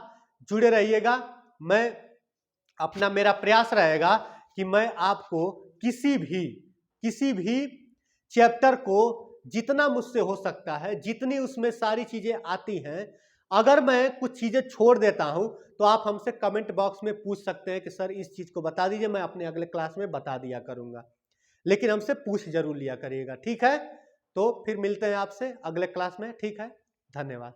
जुड़े रहिएगा। मेरा प्रयास रहेगा कि मैं आपको किसी भी चैप्टर को जितना मुझसे हो सकता है, जितनी उसमें सारी चीजें आती हैं, अगर मैं कुछ चीजें छोड़ देता हूं तो आप हमसे कमेंट बॉक्स में पूछ सकते हैं कि सर इस चीज को बता दीजिए, मैं अपने अगले क्लास में बता दिया करूंगा, लेकिन हमसे पूछ जरूर लिया करिएगा। ठीक है, तो फिर मिलते हैं आपसे अगले क्लास में। ठीक है, धन्यवाद।